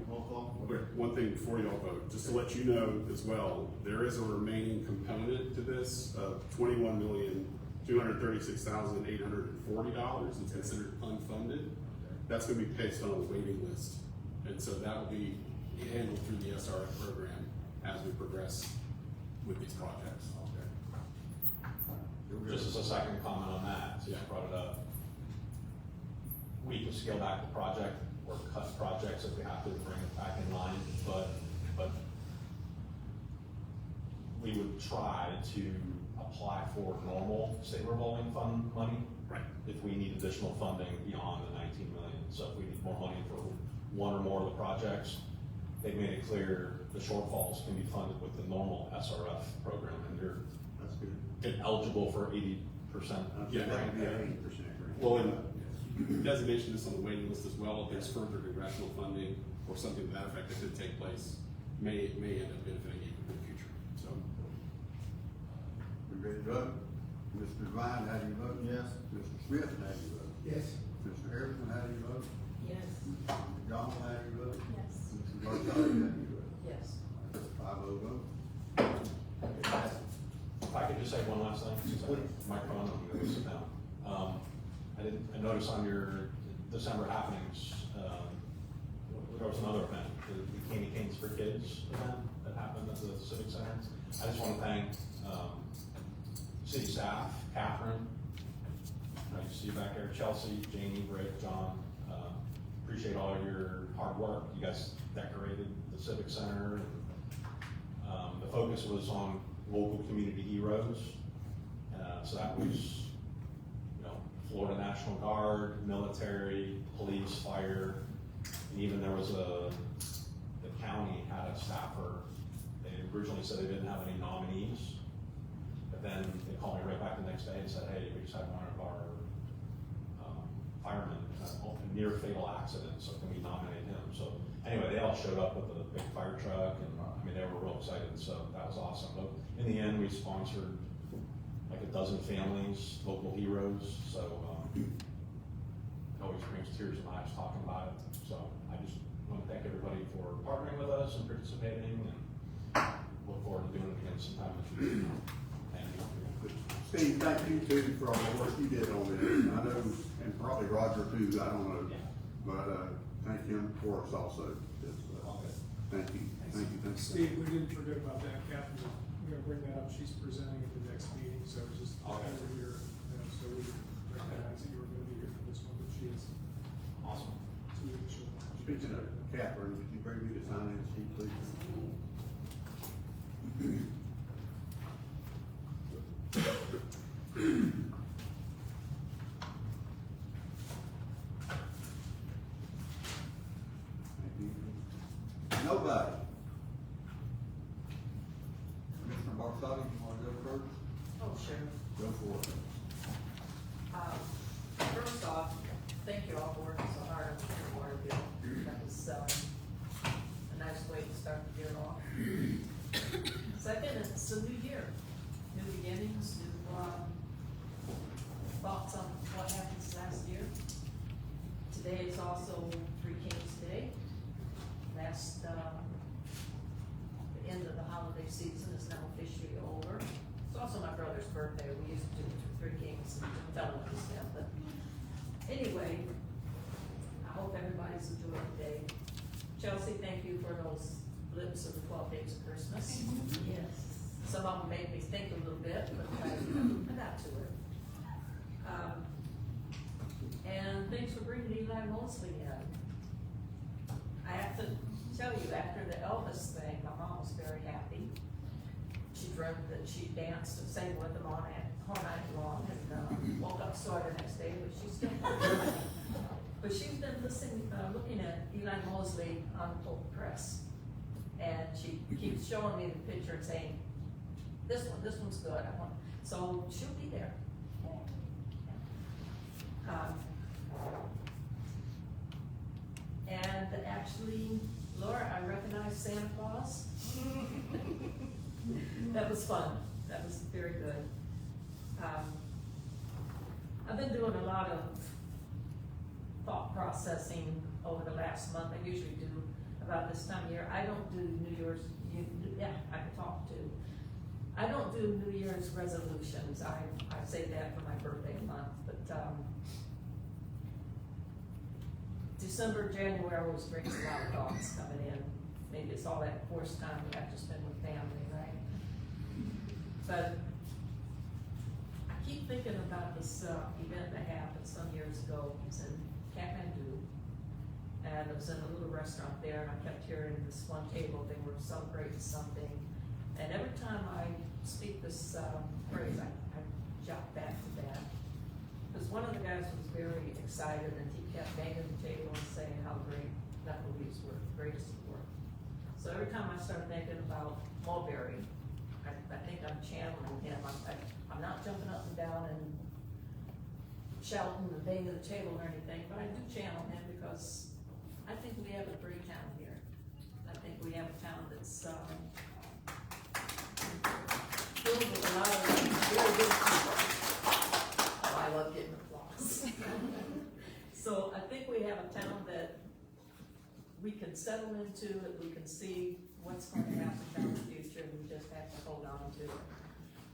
[SPEAKER 5] Roll call.
[SPEAKER 11] Okay, one thing before y'all vote, just to let you know as well, there is a remaining component to this of $21,236,840. It's considered unfunded. That's gonna be placed on a waiting list. And so that will be handled through the SRF program as we progress with these projects.
[SPEAKER 12] Just as a second comment on that, since you brought it up, we can scale back the project or cut projects if we have to bring it back in line, but we would try to apply for normal state revolving fund money.
[SPEAKER 11] Right.
[SPEAKER 12] If we need additional funding beyond the 19 million. So if we need more money for one or more of the projects, they've made it clear the shortfalls can be funded with the normal SRF program, and you're
[SPEAKER 1] That's good.
[SPEAKER 12] eligible for 80%.
[SPEAKER 11] Yeah.
[SPEAKER 1] That would be an 80% grant.
[SPEAKER 11] Well, and designation is on the waiting list as well. If there's further congressional funding or something to that effect that could take place, may end up benefiting you in the future. So,
[SPEAKER 1] We ready to vote? Mr. Devine, how do you vote?
[SPEAKER 5] Yes.
[SPEAKER 1] Mr. Smith, how do you vote?
[SPEAKER 6] Yes.
[SPEAKER 1] Mr. Harrison, how do you vote?
[SPEAKER 8] Yes.
[SPEAKER 1] Mr. McDonald, how do you vote?
[SPEAKER 9] Yes.
[SPEAKER 1] Mr. Barsadi, how do you vote?
[SPEAKER 8] Yes.
[SPEAKER 1] 5-0 vote.
[SPEAKER 12] If I could just say one last thing, since I microphone, I'm gonna sit down. I noticed on your December happenings, there was another event, the Candy Canes for Kids event that happened at the Civic Center. I just wanna thank, city staff, Catherine, I see you back there, Chelsea, Jamie, Rick, John, appreciate all of your hard work. You guys decorated the Civic Center. The focus was on local community heroes. So that was, Florida National Guard, military, police, fire, and even there was the county had a staffer. They originally said they didn't have any nominees, but then they called me right back the next day and said, hey, we just had one of our firemen have a near fatal accident, so can we nominate him? So anyway, they all showed up with a big fire truck, and they were real excited, so that was awesome. But in the end, we sponsored like a dozen families, local heroes, so it always brings tears to my eyes talking about it. So I just want to thank everybody for partnering with us and participating, and look forward to doing it again sometime in the future. Thank you.
[SPEAKER 1] Steve, thank you too for all the work you did on this. I know, and probably Roger too, I don't know, but thank him for us also. Thank you, thank you, thank you.
[SPEAKER 6] Steve, we didn't forget about that capital gonna bring that up, she's presenting at the next meeting, so it's just
[SPEAKER 12] Okay.
[SPEAKER 6] over here, so we recognize that you were gonna be here for this one, but she is
[SPEAKER 12] Awesome.
[SPEAKER 6] two additional.
[SPEAKER 1] Speaking of Catherine, could you bring me the sign-in sheet, please? Thank you. Nobody. Commissioner Marcotti, you wanna go first?
[SPEAKER 13] Oh, sure.
[SPEAKER 1] Go for it.
[SPEAKER 13] First off, thank you all for working so hard on the water bill. That was a nice way to start the year off. Second, it's a new year, new beginnings, new thoughts on what happened last year. Today is also Three Kings Day. That's the end of the holiday season is now officially over. It's also my brother's birthday. We used to do Three Kings and tell him this stuff, but anyway, I hope everybody's enjoying the day. Chelsea, thank you for those blips of the 12 days of Christmas.
[SPEAKER 10] Yes.
[SPEAKER 13] Some of them made me think a little bit, but I got to it. And thanks for bringing Eli Mosley in. I have to tell you, after the Elvis thing, my mom was very happy. She dreamt that she danced and sang with him all night long, and woke up sore the next day, but she's still. But she's been looking at Eli Mosley on the Pope Press, and she keeps showing me the picture and saying, this one's good. So she'll be there. And actually, Laura, I recognize Santa Claus. That was fun. That was very good. I've been doing a lot of thought processing over the last month. I usually do about this time of year. I don't do New Year's, I can talk too. I don't do New Year's resolutions. I say that for my birthday month, but December, January always brings a lot of thoughts coming in. Maybe it's all that forced time we have to spend with family, right? But I keep thinking about this event that happened some years ago. It was in Kathmandu, and it was in a little restaurant there, and I kept hearing this one table, they were celebrating something. And every time I speak this phrase, I jot back to that. Because one of the guys was very excited, and he kept banging the table and saying how great Nepalese were, greatest of the world. So every time I start thinking about Mulberry, I think I'm channeling him. I'm not jumping up and down and shouting and banging the table or anything, but I do channel him because I think we have a great town here. I think we have a town that's filled with a lot of very good people. Oh, I love getting applause. So I think we have a town that we can settle into, that we can see what's going to happen down the future, and we just have to hold on to it.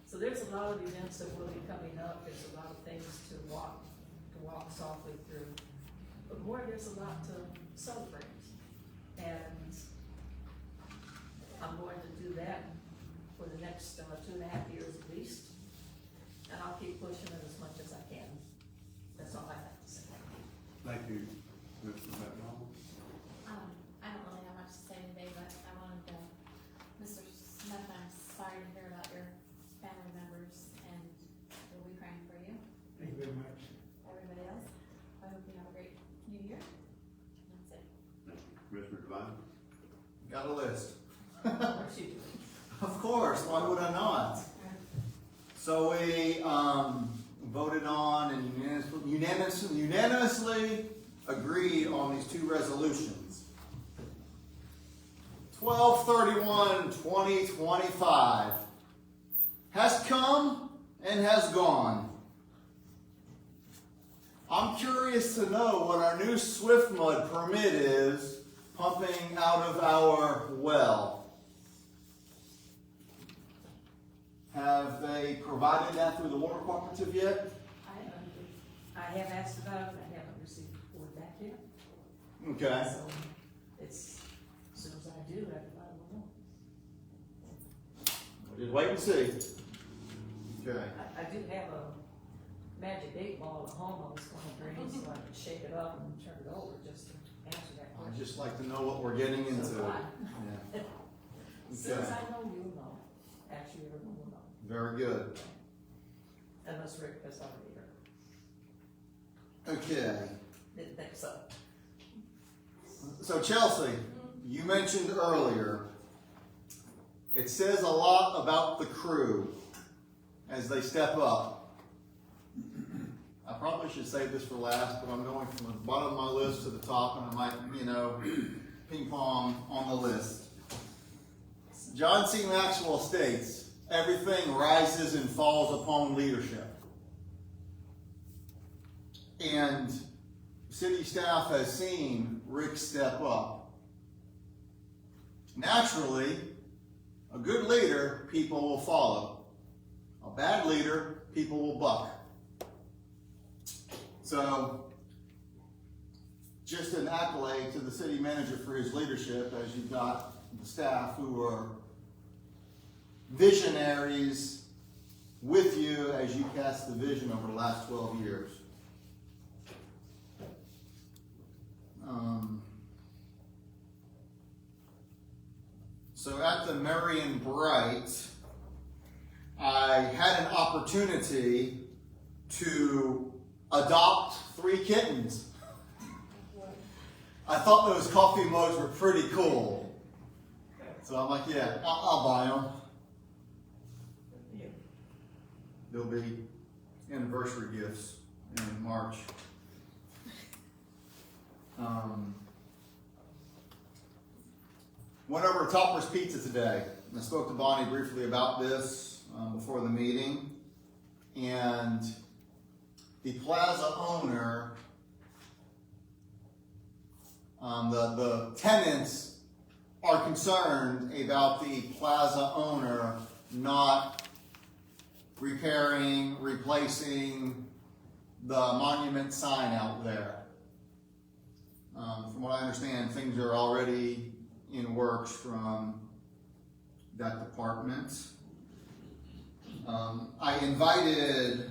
[SPEAKER 13] So there's a lot of events that will be coming up. There's a lot of things to walk softly through. But more, there's a lot to celebrate. And I'm going to do that for the next 2.5 years at least. And I'll keep pushing it as much as I can. That's all I have to say.
[SPEAKER 1] Thank you, Mr. McDonald.
[SPEAKER 4] I don't really have much to say today, but I wanted to, Mr. Smith, I'm sorry to hear about your family members, and we'll be praying for you.
[SPEAKER 6] Thank you very much.
[SPEAKER 4] Everybody else, I hope you have a great new year. That's it.
[SPEAKER 1] Commissioner Devine?
[SPEAKER 5] Got a list.
[SPEAKER 13] What's she doing?
[SPEAKER 5] Of course, why would I not? So we voted on and unanimously agreed on these two resolutions. 12/31/2025 has come and has gone. I'm curious to know what our new Swift Mud permit is pumping out of our well. Have they provided that through the water cooperative yet?
[SPEAKER 13] I have asked about it, I haven't received a report back yet.
[SPEAKER 5] Okay.
[SPEAKER 13] So it's, as soon as I do, I will know.
[SPEAKER 5] We did wait and see. Okay.
[SPEAKER 13] I do have a magic 8-ball at home I was going to bring, so I can shake it up and turn it over just to answer that
[SPEAKER 5] I'd
[SPEAKER 13] question.
[SPEAKER 5] just like to know what we're getting into.
[SPEAKER 13] So why?
[SPEAKER 5] Yeah.
[SPEAKER 13] Since
[SPEAKER 5] Okay.
[SPEAKER 13] I know you'll know, actually everyone will know,
[SPEAKER 5] Very good.
[SPEAKER 13] unless Rick has already heard.
[SPEAKER 5] Okay.
[SPEAKER 13] Didn't think so.
[SPEAKER 5] So Chelsea, you mentioned earlier, it says a lot about the crew as they step up. I probably should save this for last, but I'm going from the bottom of my list to the top, and I might, ping pong on the list. John C. Maxwell states, everything rises and falls upon leadership. And city staff has seen Rick step up. Naturally, a good leader, people will follow. A bad leader, people will buck. So, just an accolade to the city manager for his leadership, as you've got the staff who are visionaries with you as you cast the vision over the last 12 years. So at the Marion Bright, I had an opportunity to adopt 3 kittens. I thought those coffee mugs were pretty cool. So I'm like, yeah, I'll buy them. They'll be anniversary gifts in March. Went over to Topper's Pizza today. I spoke to Bonnie briefly about this before the meeting. And the plaza owner, the tenants are concerned about the plaza owner not repairing, replacing the monument sign out there. From what I understand, things are already in works from that department. I invited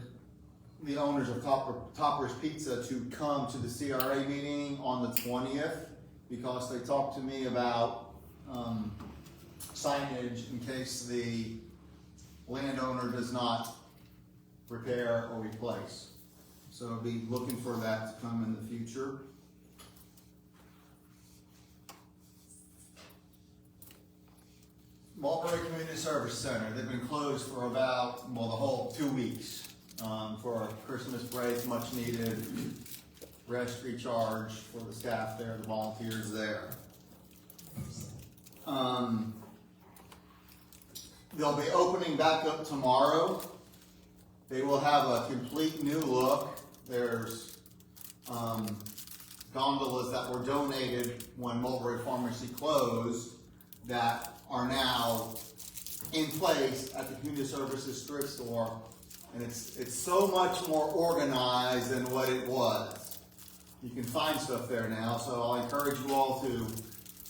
[SPEAKER 5] the owners of Topper's Pizza to come to the CRA meeting on the 20th because they talked to me about signage in case the landowner does not repair or replace. So I'll be looking for that to come in the future. Mulberry Community Service Center, they've been closed for about, the whole 2 weeks for Christmas break, much needed rest, recharge for the staff there, the volunteers there. They'll be opening back up tomorrow. They will have a complete new look. There's gondolas that were donated when Mulberry Pharmacy closed that are now in place at the Community Services thrift store, and it's so much more organized than what it was. You can find stuff there now, so I'll encourage you all to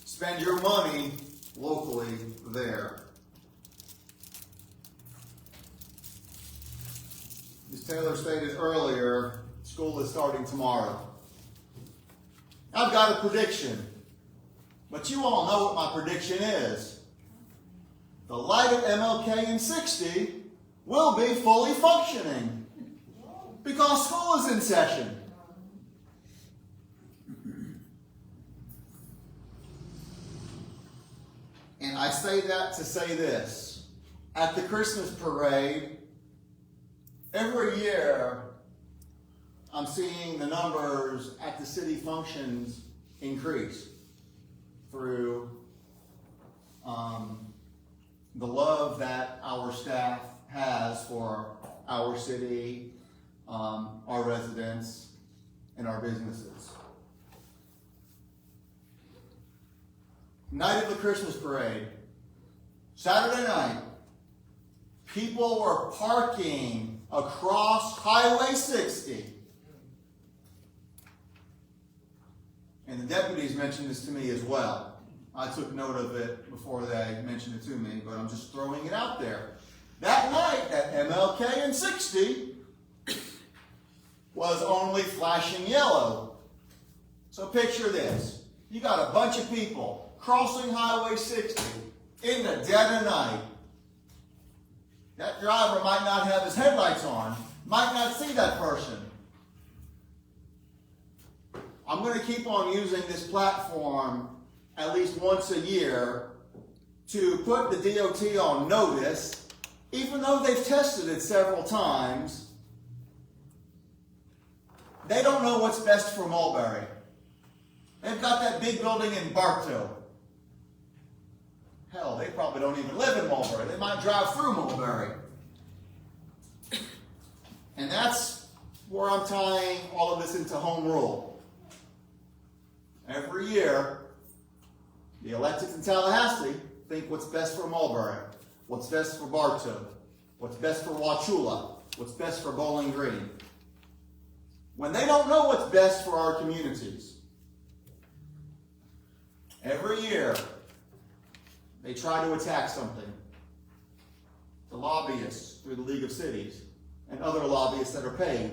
[SPEAKER 5] spend your money locally there. As Taylor stated earlier, school is starting tomorrow. I've got a prediction, but you all know what my prediction is. The light at MLK and 60 will be fully functioning because school is in session. And I say that to say this. At the Christmas parade, every year I'm seeing the numbers at the city functions increase through the love that our staff has for our city, our residents, and our businesses. Night of the Christmas parade, Saturday night, people were parking across Highway 60. And the deputies mentioned this to me as well. I took note of it before they mentioned it to me, but I'm just throwing it out there. That light at MLK and 60 was only flashing yellow. So picture this. You got a bunch of people crossing Highway 60 in the dead of night. That driver might not have his headlights on, might not see that person. I'm going to keep on using this platform at least once a year to put the DOT on notice, even though they've tested it several times. They don't know what's best for Mulberry. They've got that big building in Bartow. Hell, they probably don't even live in Mulberry. They might drive through Mulberry. And that's where I'm tying all of this into home rule. Every year, the electeds in Tallahassee think what's best for Mulberry, what's best for Bartow, what's best for Wauchula, what's best for Bowling Green. When they don't know what's best for our communities. Every year, they try to attack something. The lobbyists through the League of Cities and other lobbyists that are paid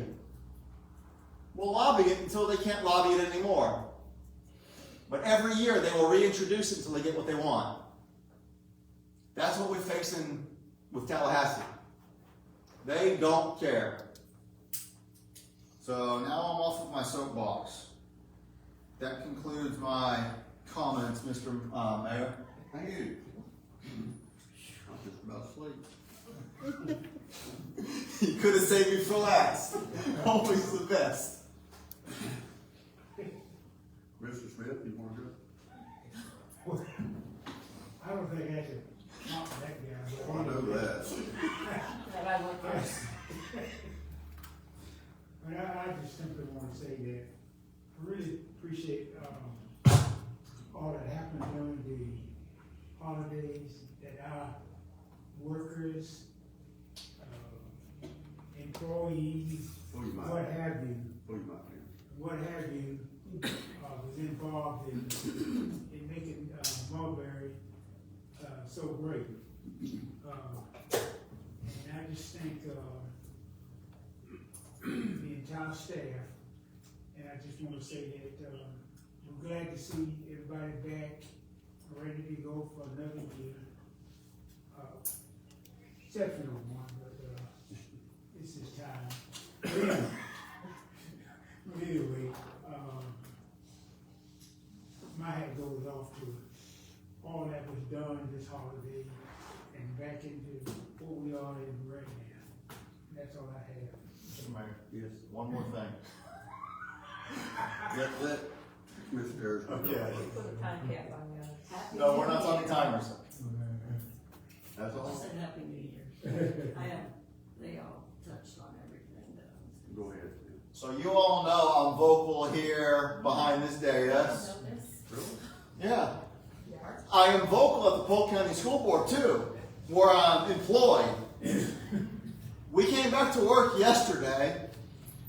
[SPEAKER 5] will lobby it until they can't lobby it anymore. But every year they will reintroduce it until they get what they want. That's what we're facing with Tallahassee. They don't care. So now I'm off of my soapbox. That concludes my comments, Mr. Mayor.
[SPEAKER 1] Thank you. I'm just about to sleep.
[SPEAKER 5] You could have saved me for last. Always the best.
[SPEAKER 1] Mr. Smith, you want to go?
[SPEAKER 14] I don't think I should knock that guy.
[SPEAKER 1] I know that.
[SPEAKER 13] That I went first.
[SPEAKER 14] But I just simply want to say that I really appreciate all that happened during the holidays, that our workers, employees,
[SPEAKER 1] Pull your mic.
[SPEAKER 14] what have you,
[SPEAKER 1] Pull your mic in.
[SPEAKER 14] what have you, was involved in making Mulberry so great. And I just thank the entire staff, and I just want to say that we're glad to see everybody back, ready to go for another year. Exceptional one, but it's his time. Anyway, my hat goes off to all that was done this holiday and back into what we are in right now. That's all I have.
[SPEAKER 5] Mr. Mayor. Yes. One more thing.
[SPEAKER 1] Let Mr. Harris go.
[SPEAKER 5] Okay.
[SPEAKER 13] Put a time cap on you.
[SPEAKER 5] No, we're not talking timers.
[SPEAKER 1] That's all?
[SPEAKER 10] Just a happy new year. I am, they all touched on everything that I was
[SPEAKER 1] Go ahead.
[SPEAKER 5] So you all know I'm vocal here behind this dais.
[SPEAKER 1] Really?
[SPEAKER 5] Yeah. I am vocal at the Polk County School Board too, where I'm employed. We came back to work yesterday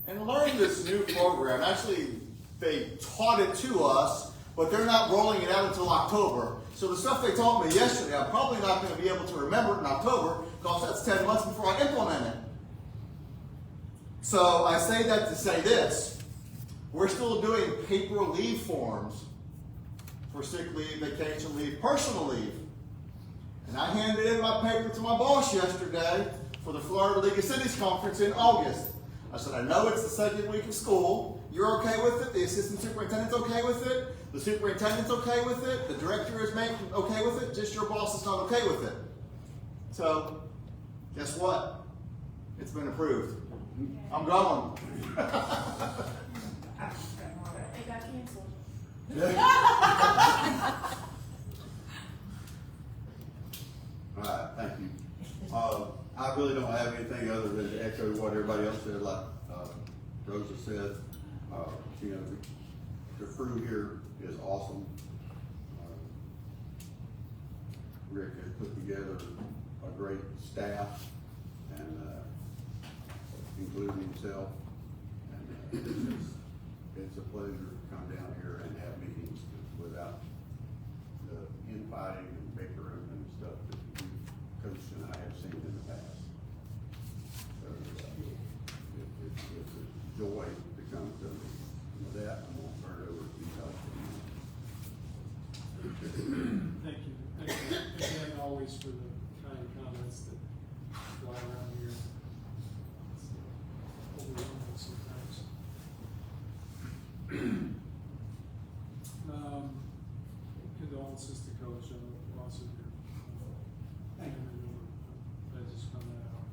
[SPEAKER 5] and learned this new program. Actually, they taught it to us, but they're not rolling it out until October. So the stuff they taught me yesterday, I'm probably not going to be able to remember it in October because that's 10 months before I implement it. So I say that to say this. We're still doing paper leave forms for sick leave, vacation leave, personal leave. And I handed in my paper to my boss yesterday for the Florida League of Cities Conference in August. I said, I know it's the second week of school. You're okay with it. The assistant superintendent's okay with it. The superintendent's okay with it. The director is okay with it. Just your boss is not okay with it. So, guess what? It's been approved. I'm going.
[SPEAKER 4] It got canceled.
[SPEAKER 1] All right, thank you. I really don't have anything other than to echo what everybody else said. Like Rosa said, you know, the crew here is awesome. Rick has put together a great staff, and including himself. And it's a pleasure to come down here and have meetings without the infighting and bickering and stuff that Coach and I have seen in the past. So, it's a joy to come to that. I'm gonna turn it over to you,
[SPEAKER 6] Thank you. Thank you again always for the kind comments that fly around here. It's overwhelming sometimes. Condolences to Coach on the loss of your family member. That just found that out.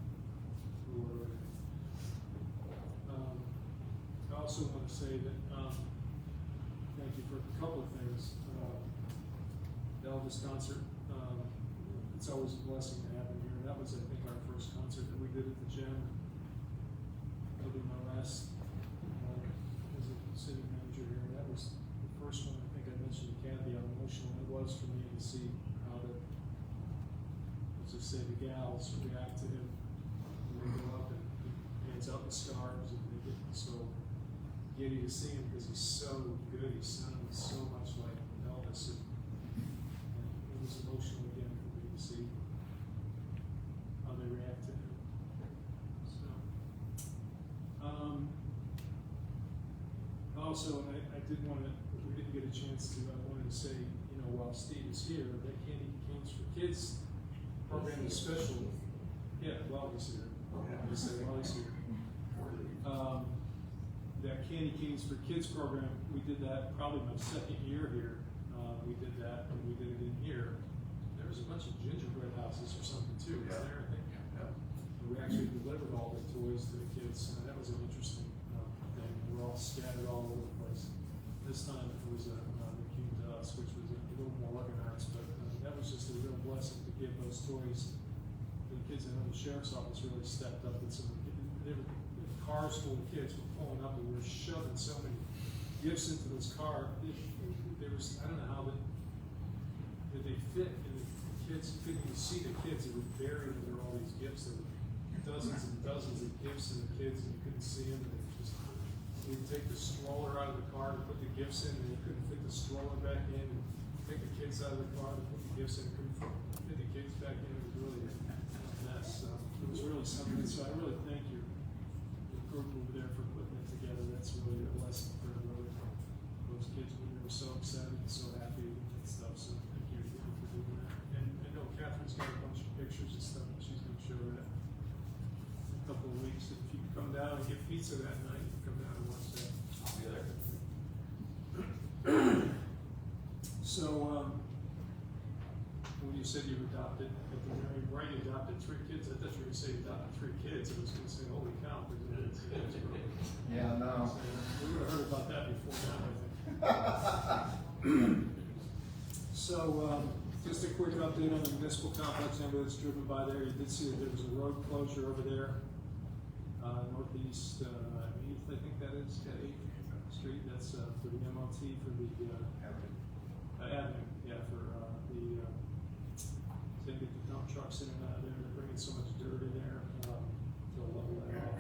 [SPEAKER 6] I also want to say that, thank you for a couple of things. The Elvis concert, it's always a blessing to have him here. That was, I think, our first concert that we did at the gym. That'll be my last, as a city manager here. That was the first one. I think I mentioned to Kathy how emotional it was for me to see how the, let's just say, the gals react to him when they go up and he hands out the scarves and they get so giddy to see him because he's so good. He sounds so much like Elvis. And it was emotional again for me to see how they react to him. So, also, and I did want to, we didn't get a chance to, I wanted to say, you know, while Steve is here, that Candy Canes for Kids program is special. Yeah, while he's here. I just say while he's here. That Candy Canes for Kids program, we did that probably my second year here. We did that, and we did it in here. There was a bunch of gingerbread houses or something too, was there, I think? We actually delivered all the toys to the kids, and that was an interesting thing. We're all scattered all over the place. This time it was came to us, which was a little more organized, but that was just a real blessing to give those toys to the kids. I know the sheriff's office really stepped up with some, there were cars full of kids were pulling up and we were shoving so many gifts into those cars. There was, I don't know how did they fit, and the kids, you couldn't even see the kids, they were buried under all these gifts. There were dozens and dozens of gifts in the kids, and you couldn't see them, and it just, we'd take the stroller out of the car to put the gifts in, and you couldn't fit the stroller back in, and take the kids out of the car to put the gifts in, couldn't fit the kids back in. It was really a mess. It was really something, so I really thank you, the group over there, for putting it together. That's really a blessing for everybody. Those kids, we were so excited and so happy and stuff, so thank you again for doing that. And I know Catherine's got a bunch of pictures and stuff that she's gonna show that in a couple of weeks. If you can come down and get pizza that night, you can come down and watch that.
[SPEAKER 12] I'll be there.
[SPEAKER 6] So, when you said you adopted, at the very right, you adopted 3 kids, I thought you were gonna say you adopted 3 kids, I was gonna say, holy cow.
[SPEAKER 5] Yeah, no.
[SPEAKER 6] We would have heard about that before now, I think. So, just a quick update on the municipal complex, anybody that's driven by there, you did see that there was a road closure over there, northeast, 8th, I think that is, 8th Street, that's, for the MLT, for the, Avenue, yeah, for, to get the dump trucks in and out of there, they're bringing so much dirt in there, to level that off.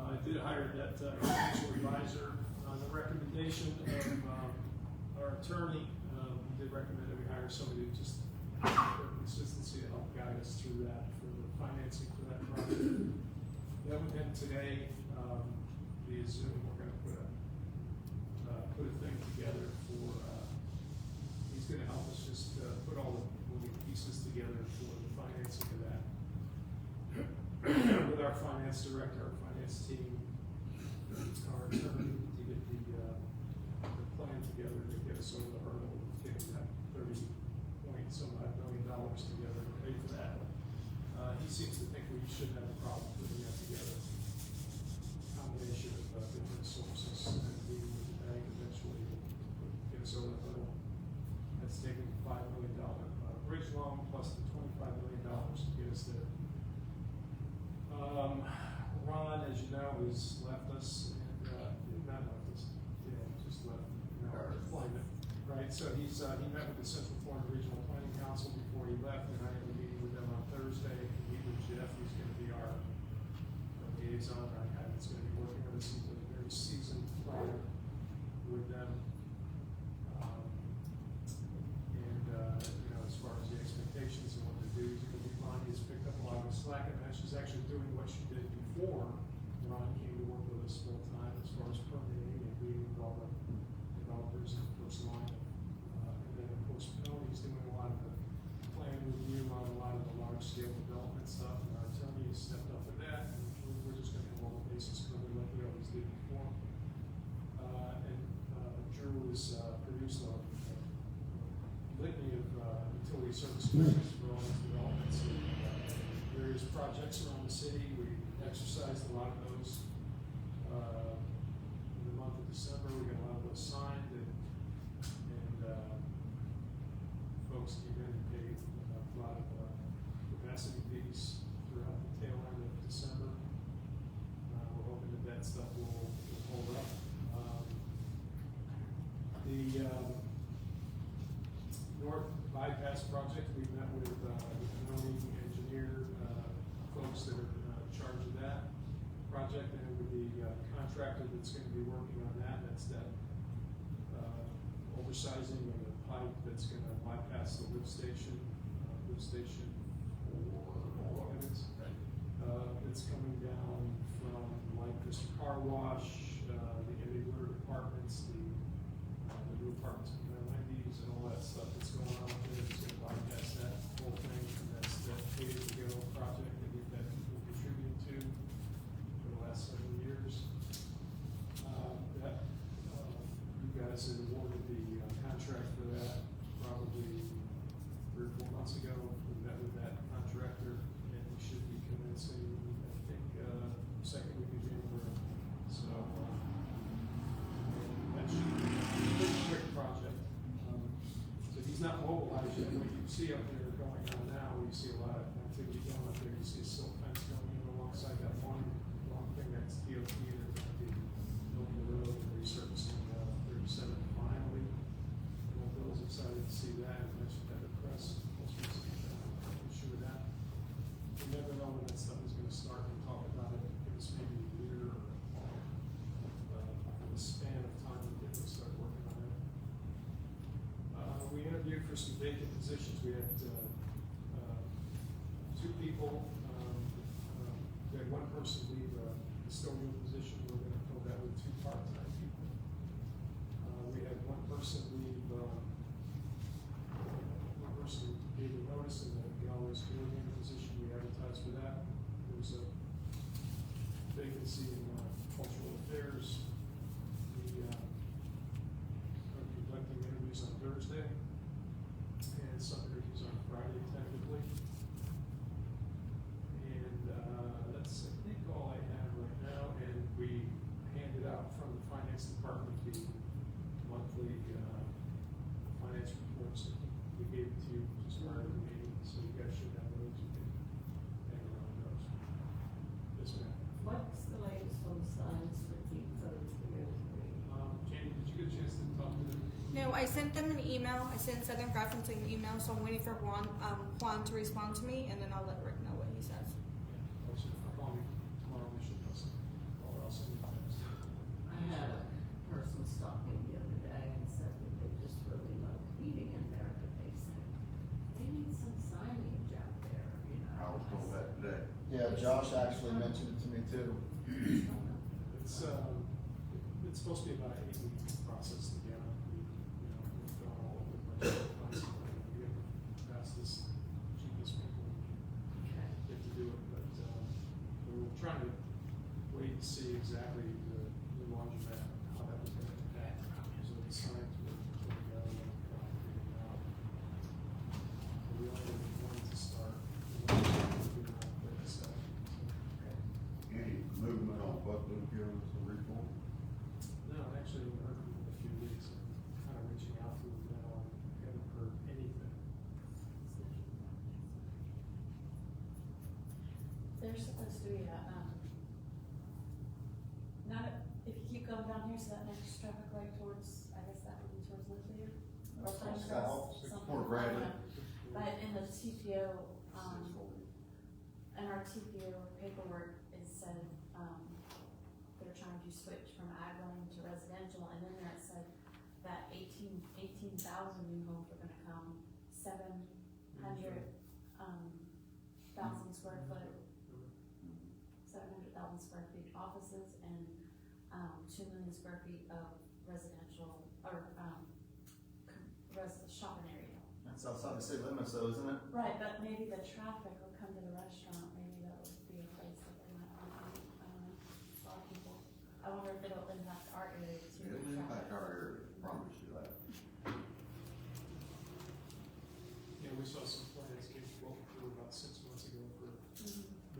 [SPEAKER 6] I did hire that financial advisor on the recommendation of our attorney. We did recommend that we hire somebody to just for consistency to help guide us through that for the financing for that project. That with him today via Zoom. We're going to put a thing together for. He's going to help us just put all the moving pieces together for the financing of that. With our finance director, our finance team, our attorney, to get the plan together to get us over the hurdle of getting that $30.some-odd million together to pay for that. He seems to think we shouldn't have a problem putting that together. Combination of different sources and meeting with the bank eventually will get us over the hurdle. That's taking $5 million bridge loan plus the $25 million to get us there. Ron, as you know, has left us, and not left us, yeah, just left, deployment, right? So he met with the Central Florida Regional Planning Council before he left, and I had a meeting with them on Thursday. To meet with Jeff, who's going to be our liaison, our guy that's going to be working with us. He's a very seasoned player with them. before, Ron came to work with us full time as far as permitting and meeting with all the developers in the first line. And then of course, Tony's doing a lot of the plan review on a lot of the large scale development stuff, and our attorney has stepped up with that, and we're just gonna have all the bases covered like we always did before. Drew has produced a litany of utility service agreements for all these developments and various projects around the city. We exercised a lot of those in the month of December. We got a lot of those signed, and folks came in and paid a lot of capacity fees throughout the tail end of December. We're hoping that stuff will hold up. The North Bypass project, we met with the county engineer folks that are in charge of that project, and with the contractor that's going to be working on that. That's that oversizing of the pipe that's going to bypass the lift station for Evans. It's coming down from like Mr. Car Wash, the Eddie Litter Apartments, the new apartments in the Wendy's and all that stuff that's going on up there. It's gonna bypass that whole thing, and that's that pay-as-you-go project that we've had people contributing to for the last several years. You guys had awarded the contract for that probably 3 or 4 months ago. We met with that contractor, and we should be commencing, I think, second week of January. So, that should be a pretty quick project. So he's not mobilized yet. What you see up there going on now, you see a lot of activity going up there. You see a silt fence going in alongside that one thing that's DOT. They're going to be building the road and resurfacing 37 finally. Bill's excited to see that. I mentioned that at the press. I'm sure of that. You never know when that stuff is going to start. We'll talk about it. Give us maybe a year or a span of time to get to start working on it. We interviewed for some vacant positions. We had 2 people. We had 1 person leave a custodial position. We're going to fill that with 2 part-time people. We had 1 person leave. 1 person gave a notice in the gallery's coordinator position. We advertised for that. There was a vacancy in cultural affairs. We are conducting interviews on Thursday and some interviews on Friday tentatively. And that's, I think, all I have right now. And we handed out from the finance department the monthly finance reports. We gave it to you just prior to the meeting, so you guys should have those. You can hang around those. Yes, ma'am.
[SPEAKER 10] What's the latest on signs for deep codes for your three?
[SPEAKER 6] Jamie, did you get a chance to talk to them?
[SPEAKER 15] No, I sent them an email. I sent Southern Preference an email, so I'm waiting for Juan to respond to me, and then I'll let Rick know what he says.
[SPEAKER 6] Yeah, or should call me tomorrow. We should know something. Or else I need to text.
[SPEAKER 10] I had a person stop me the other day and said that they just really love heating in there, but they said they need some signage out there, you know.
[SPEAKER 1] I was told that today.
[SPEAKER 5] Yeah, Josh actually mentioned it to me too.
[SPEAKER 6] It's supposed to be about an 8-week process to get them. We've gone all over the place. We get the fastest, cheapest people get to do it, but we're trying to wait and see exactly the laundromat, how that was going to impact. So the signs were put together and figuring out. We only wanted to start.
[SPEAKER 1] Any movement on Buckland Hills report?
[SPEAKER 6] No, actually, we heard from them in a few weeks, and kind of reaching out to them now, and haven't heard anything.
[SPEAKER 4] There's supposed to be a, if you keep going down here, so that next traffic light towards, I guess that would be towards Littlefield. Or
[SPEAKER 5] South,
[SPEAKER 4] something.
[SPEAKER 1] or Bradley.
[SPEAKER 4] But in the TPO, in our TPO paperwork, it said, they're trying to switch from ag land to residential, and then there it said that 18,000 new homes are gonna come, 700,000 square foot, 700,000 2 million square feet of residential, or, shopping area.
[SPEAKER 5] That's outside the city limits though, isn't it?
[SPEAKER 4] Right, but maybe the traffic will come to the restaurant, maybe that would be a place that they might want to, a lot of people. I wonder if it'll impact our area too.
[SPEAKER 1] It'll impact our area, I promise you that.
[SPEAKER 6] Yeah, we saw some plans get floated through about 6 months ago for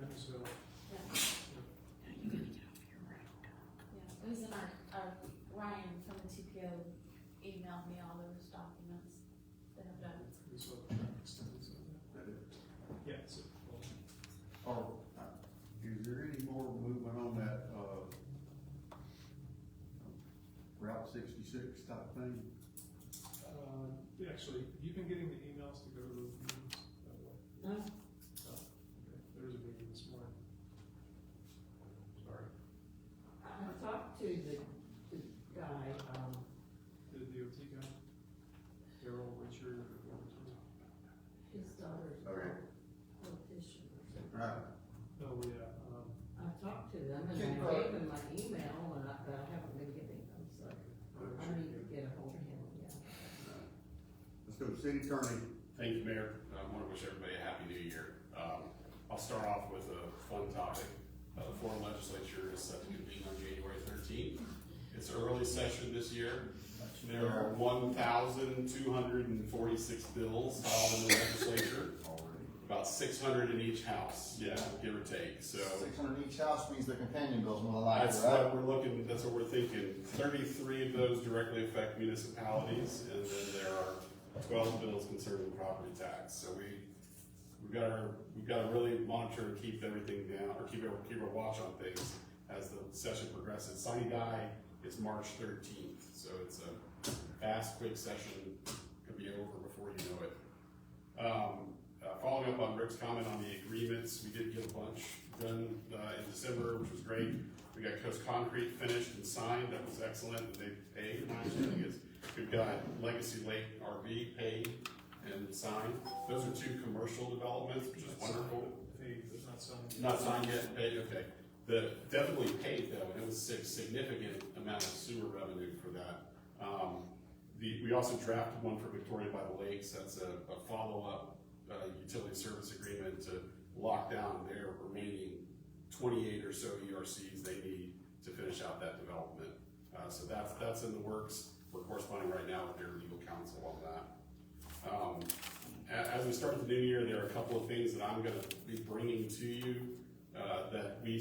[SPEAKER 6] Venezuela.
[SPEAKER 4] Yeah. Yeah, it was in our, Ryan from the TPO emailed me all those documents that have done.
[SPEAKER 6] We saw the traffic studies on that. Yeah, so, well,
[SPEAKER 1] Is there any more movement on that, Route 66 type thing?
[SPEAKER 6] actually, have you been getting the emails to go to those meetings, by the way?
[SPEAKER 10] No.
[SPEAKER 6] Oh, okay, there was a meeting this morning. Sorry.
[SPEAKER 10] I talked to the guy,
[SPEAKER 6] The DOT guy, Daryl Richard, or whatever.
[SPEAKER 10] his daughter's
[SPEAKER 1] Okay.
[SPEAKER 10] politician or something.
[SPEAKER 1] Right.
[SPEAKER 6] Oh, yeah,
[SPEAKER 10] I talked to them and
[SPEAKER 5] Keep,
[SPEAKER 10] I gave him my email but I haven't been getting them, so I need to get a hold of him, yeah.
[SPEAKER 1] Let's go to city attorney.
[SPEAKER 11] Thank you, Mayor. I want to wish everybody a happy new year. I'll start off with a fun topic. The Florida legislature is set to convene on January 13th. It's early session this year. There are 1,246 bills filed in the legislature, about 600 in each house, yeah, give or take, so.
[SPEAKER 5] 600 each house means the companion bills more than likely,
[SPEAKER 11] That's
[SPEAKER 5] right?
[SPEAKER 11] what we're looking, that's what we're thinking. 33 of those directly affect municipalities, and then there are 12 bills concerning property tax. So we've got to really monitor and keep everything down, or keep our watch on things as the session progresses. Signing die is March 13th, so it's a fast, quick session. Could be over before you know it. Following up on Rick's comment on the agreements, we did get a bunch done in December, which was great. We got Coast Concrete finished and signed. That was excellent. They paid. My understanding is we've got Legacy Lake RV paid and signed. Those are 2 commercial developments, which is wonderful.
[SPEAKER 6] Hey, there's not signed.
[SPEAKER 11] Not signed yet, paid, okay. Definitely paid though, and it was a significant amount of sewer revenue for that. We also drafted one for Victoria by the Lakes. That's a follow-up utility service agreement to lock down their remaining 28 or so ERCs they need to finish out that development. So that's in the works. We're corresponding right now with their legal counsel on that. As we start the new year, there are a couple of things that I'm going to be bringing to you that we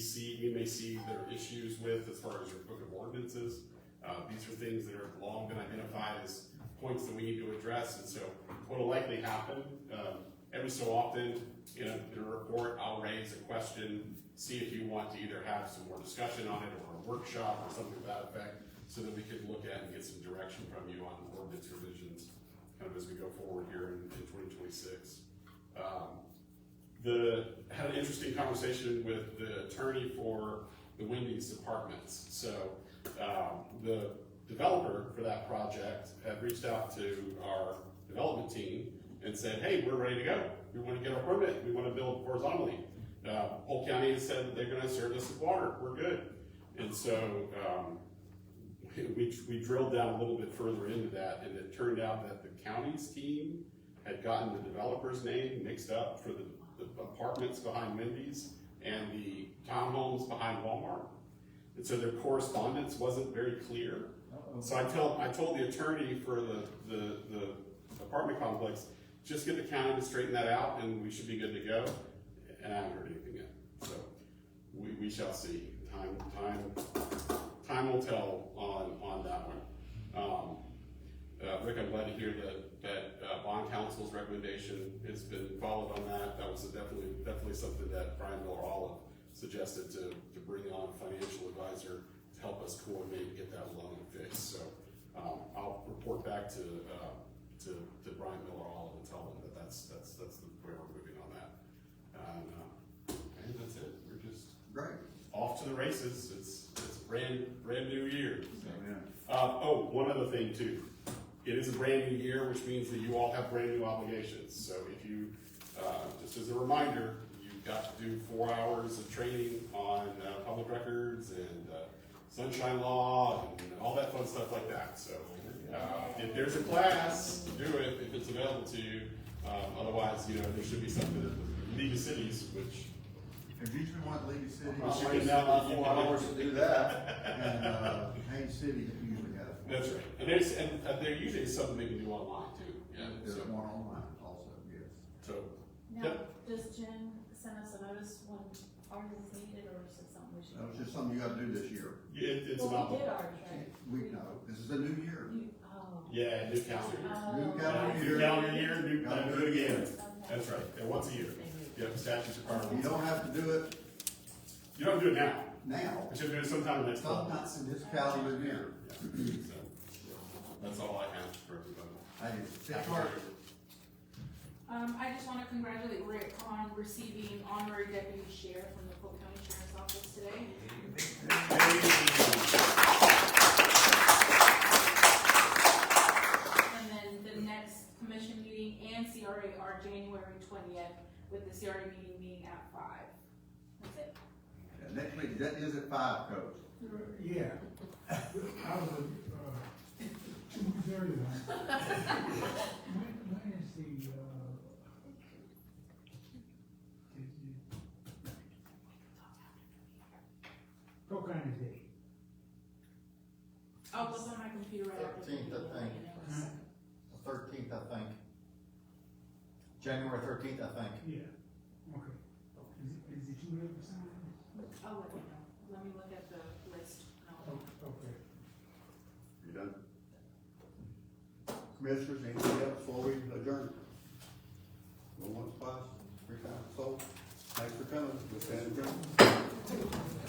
[SPEAKER 11] may see there are issues with as far as your book of ordinances. These are things that are long been identified as points that we need to address, and so what will likely happen every so often in a report, I'll raise a question, see if you want to either have some more discussion on it or a workshop or something to that effect, so that we could look at and get some direction from you on ordinance revisions kind of as we go forward here in 2026. Had an interesting conversation with the attorney for the Wendy's apartments. So the developer for that project had reached out to our development team and said, hey, we're ready to go. We want to get our permit. We want to build horizontally. Polk County has said that they're going to serve us with water. We're good. And so we drilled down a little bit further into that, and it turned out that the county's team had gotten the developer's name mixed up for the apartments behind Wendy's and the townhomes behind Walmart. And so their correspondence wasn't very clear. So I told the attorney for the apartment complex, just get the county to straighten that out and we should be good to go. And I haven't heard anything yet. So we shall see. Time will tell on that one. Rick, I'm glad to hear that bond counsel's recommendation has been followed on that. That was definitely something that Brian Miller Olive suggested to bring on a financial advisor to help us coordinate and get that loan fixed. So I'll report back to Brian Miller Olive and tell him that that's the way we're moving on that. And that's it. We're just
[SPEAKER 1] Great.
[SPEAKER 11] off to the races. It's a brand new year. So.
[SPEAKER 1] Amen.
[SPEAKER 11] One other thing too. It is a brand new year, which means that you all have brand new obligations. So if you, just as a reminder, you've got to do 4 hours of training on public records and sunshine law and all that fun stuff like that. So if there's a class, do it if it's available to you. Otherwise, you know, there should be something that the League of Cities, which
[SPEAKER 1] If you just want League of Cities,
[SPEAKER 11] Well,
[SPEAKER 1] you can about 4 hours to do that, and, Haines City usually has.
[SPEAKER 11] that's right. And there usually is something they can do online too. Yeah.
[SPEAKER 1] There's
[SPEAKER 11] So,
[SPEAKER 1] one online also, yes.
[SPEAKER 11] so
[SPEAKER 4] Now, does Jen send us a notice when ours is needed, or is it something we should?
[SPEAKER 1] That was just something you gotta do this year.
[SPEAKER 11] it's
[SPEAKER 4] Well,
[SPEAKER 11] about
[SPEAKER 4] we did ours, right?
[SPEAKER 1] We know, this is a new year.
[SPEAKER 11] yeah, new calendar year.
[SPEAKER 1] New
[SPEAKER 4] Oh.
[SPEAKER 1] calendar
[SPEAKER 11] New
[SPEAKER 1] year.
[SPEAKER 11] calendar year, new,
[SPEAKER 1] Gotta
[SPEAKER 11] do it again.
[SPEAKER 4] Okay.
[SPEAKER 11] That's right. And once a year. Yep, statutes require.
[SPEAKER 1] You don't have to do it
[SPEAKER 11] You don't do it now.
[SPEAKER 1] now,
[SPEAKER 11] But you'll do it sometime in the next 12 months.
[SPEAKER 1] sometime in this calendar year.
[SPEAKER 11] So, that's all I have for everybody.
[SPEAKER 1] I do.
[SPEAKER 11] Happy New Year.
[SPEAKER 15] I just wanna congratulate Rick on receiving honorary deputy sheriff from the Polk County Sheriff's Office today. And then the next commission meeting and CRA are January 20th, with the CRA meeting being at 5. That's it.
[SPEAKER 1] Yeah, next week, that is at 5, Coach.
[SPEAKER 14] Yeah. I was, 2:30 when is the, Polk County Day?
[SPEAKER 15] I'll look on my computer right after. the
[SPEAKER 5] 13th, I
[SPEAKER 15] meeting,
[SPEAKER 5] think.
[SPEAKER 15] you know, so.
[SPEAKER 5] 13th, I think. January 13th, I think.
[SPEAKER 14] Yeah, okay. Is it too late for sign?
[SPEAKER 15] I'll let you know. Let me look at the list. and I'll-
[SPEAKER 14] Okay.
[SPEAKER 1] You done? Commissioners, anything else before we adjourn? Going once, twice, 3 times, so, thanks for coming, we'll stand adjourned.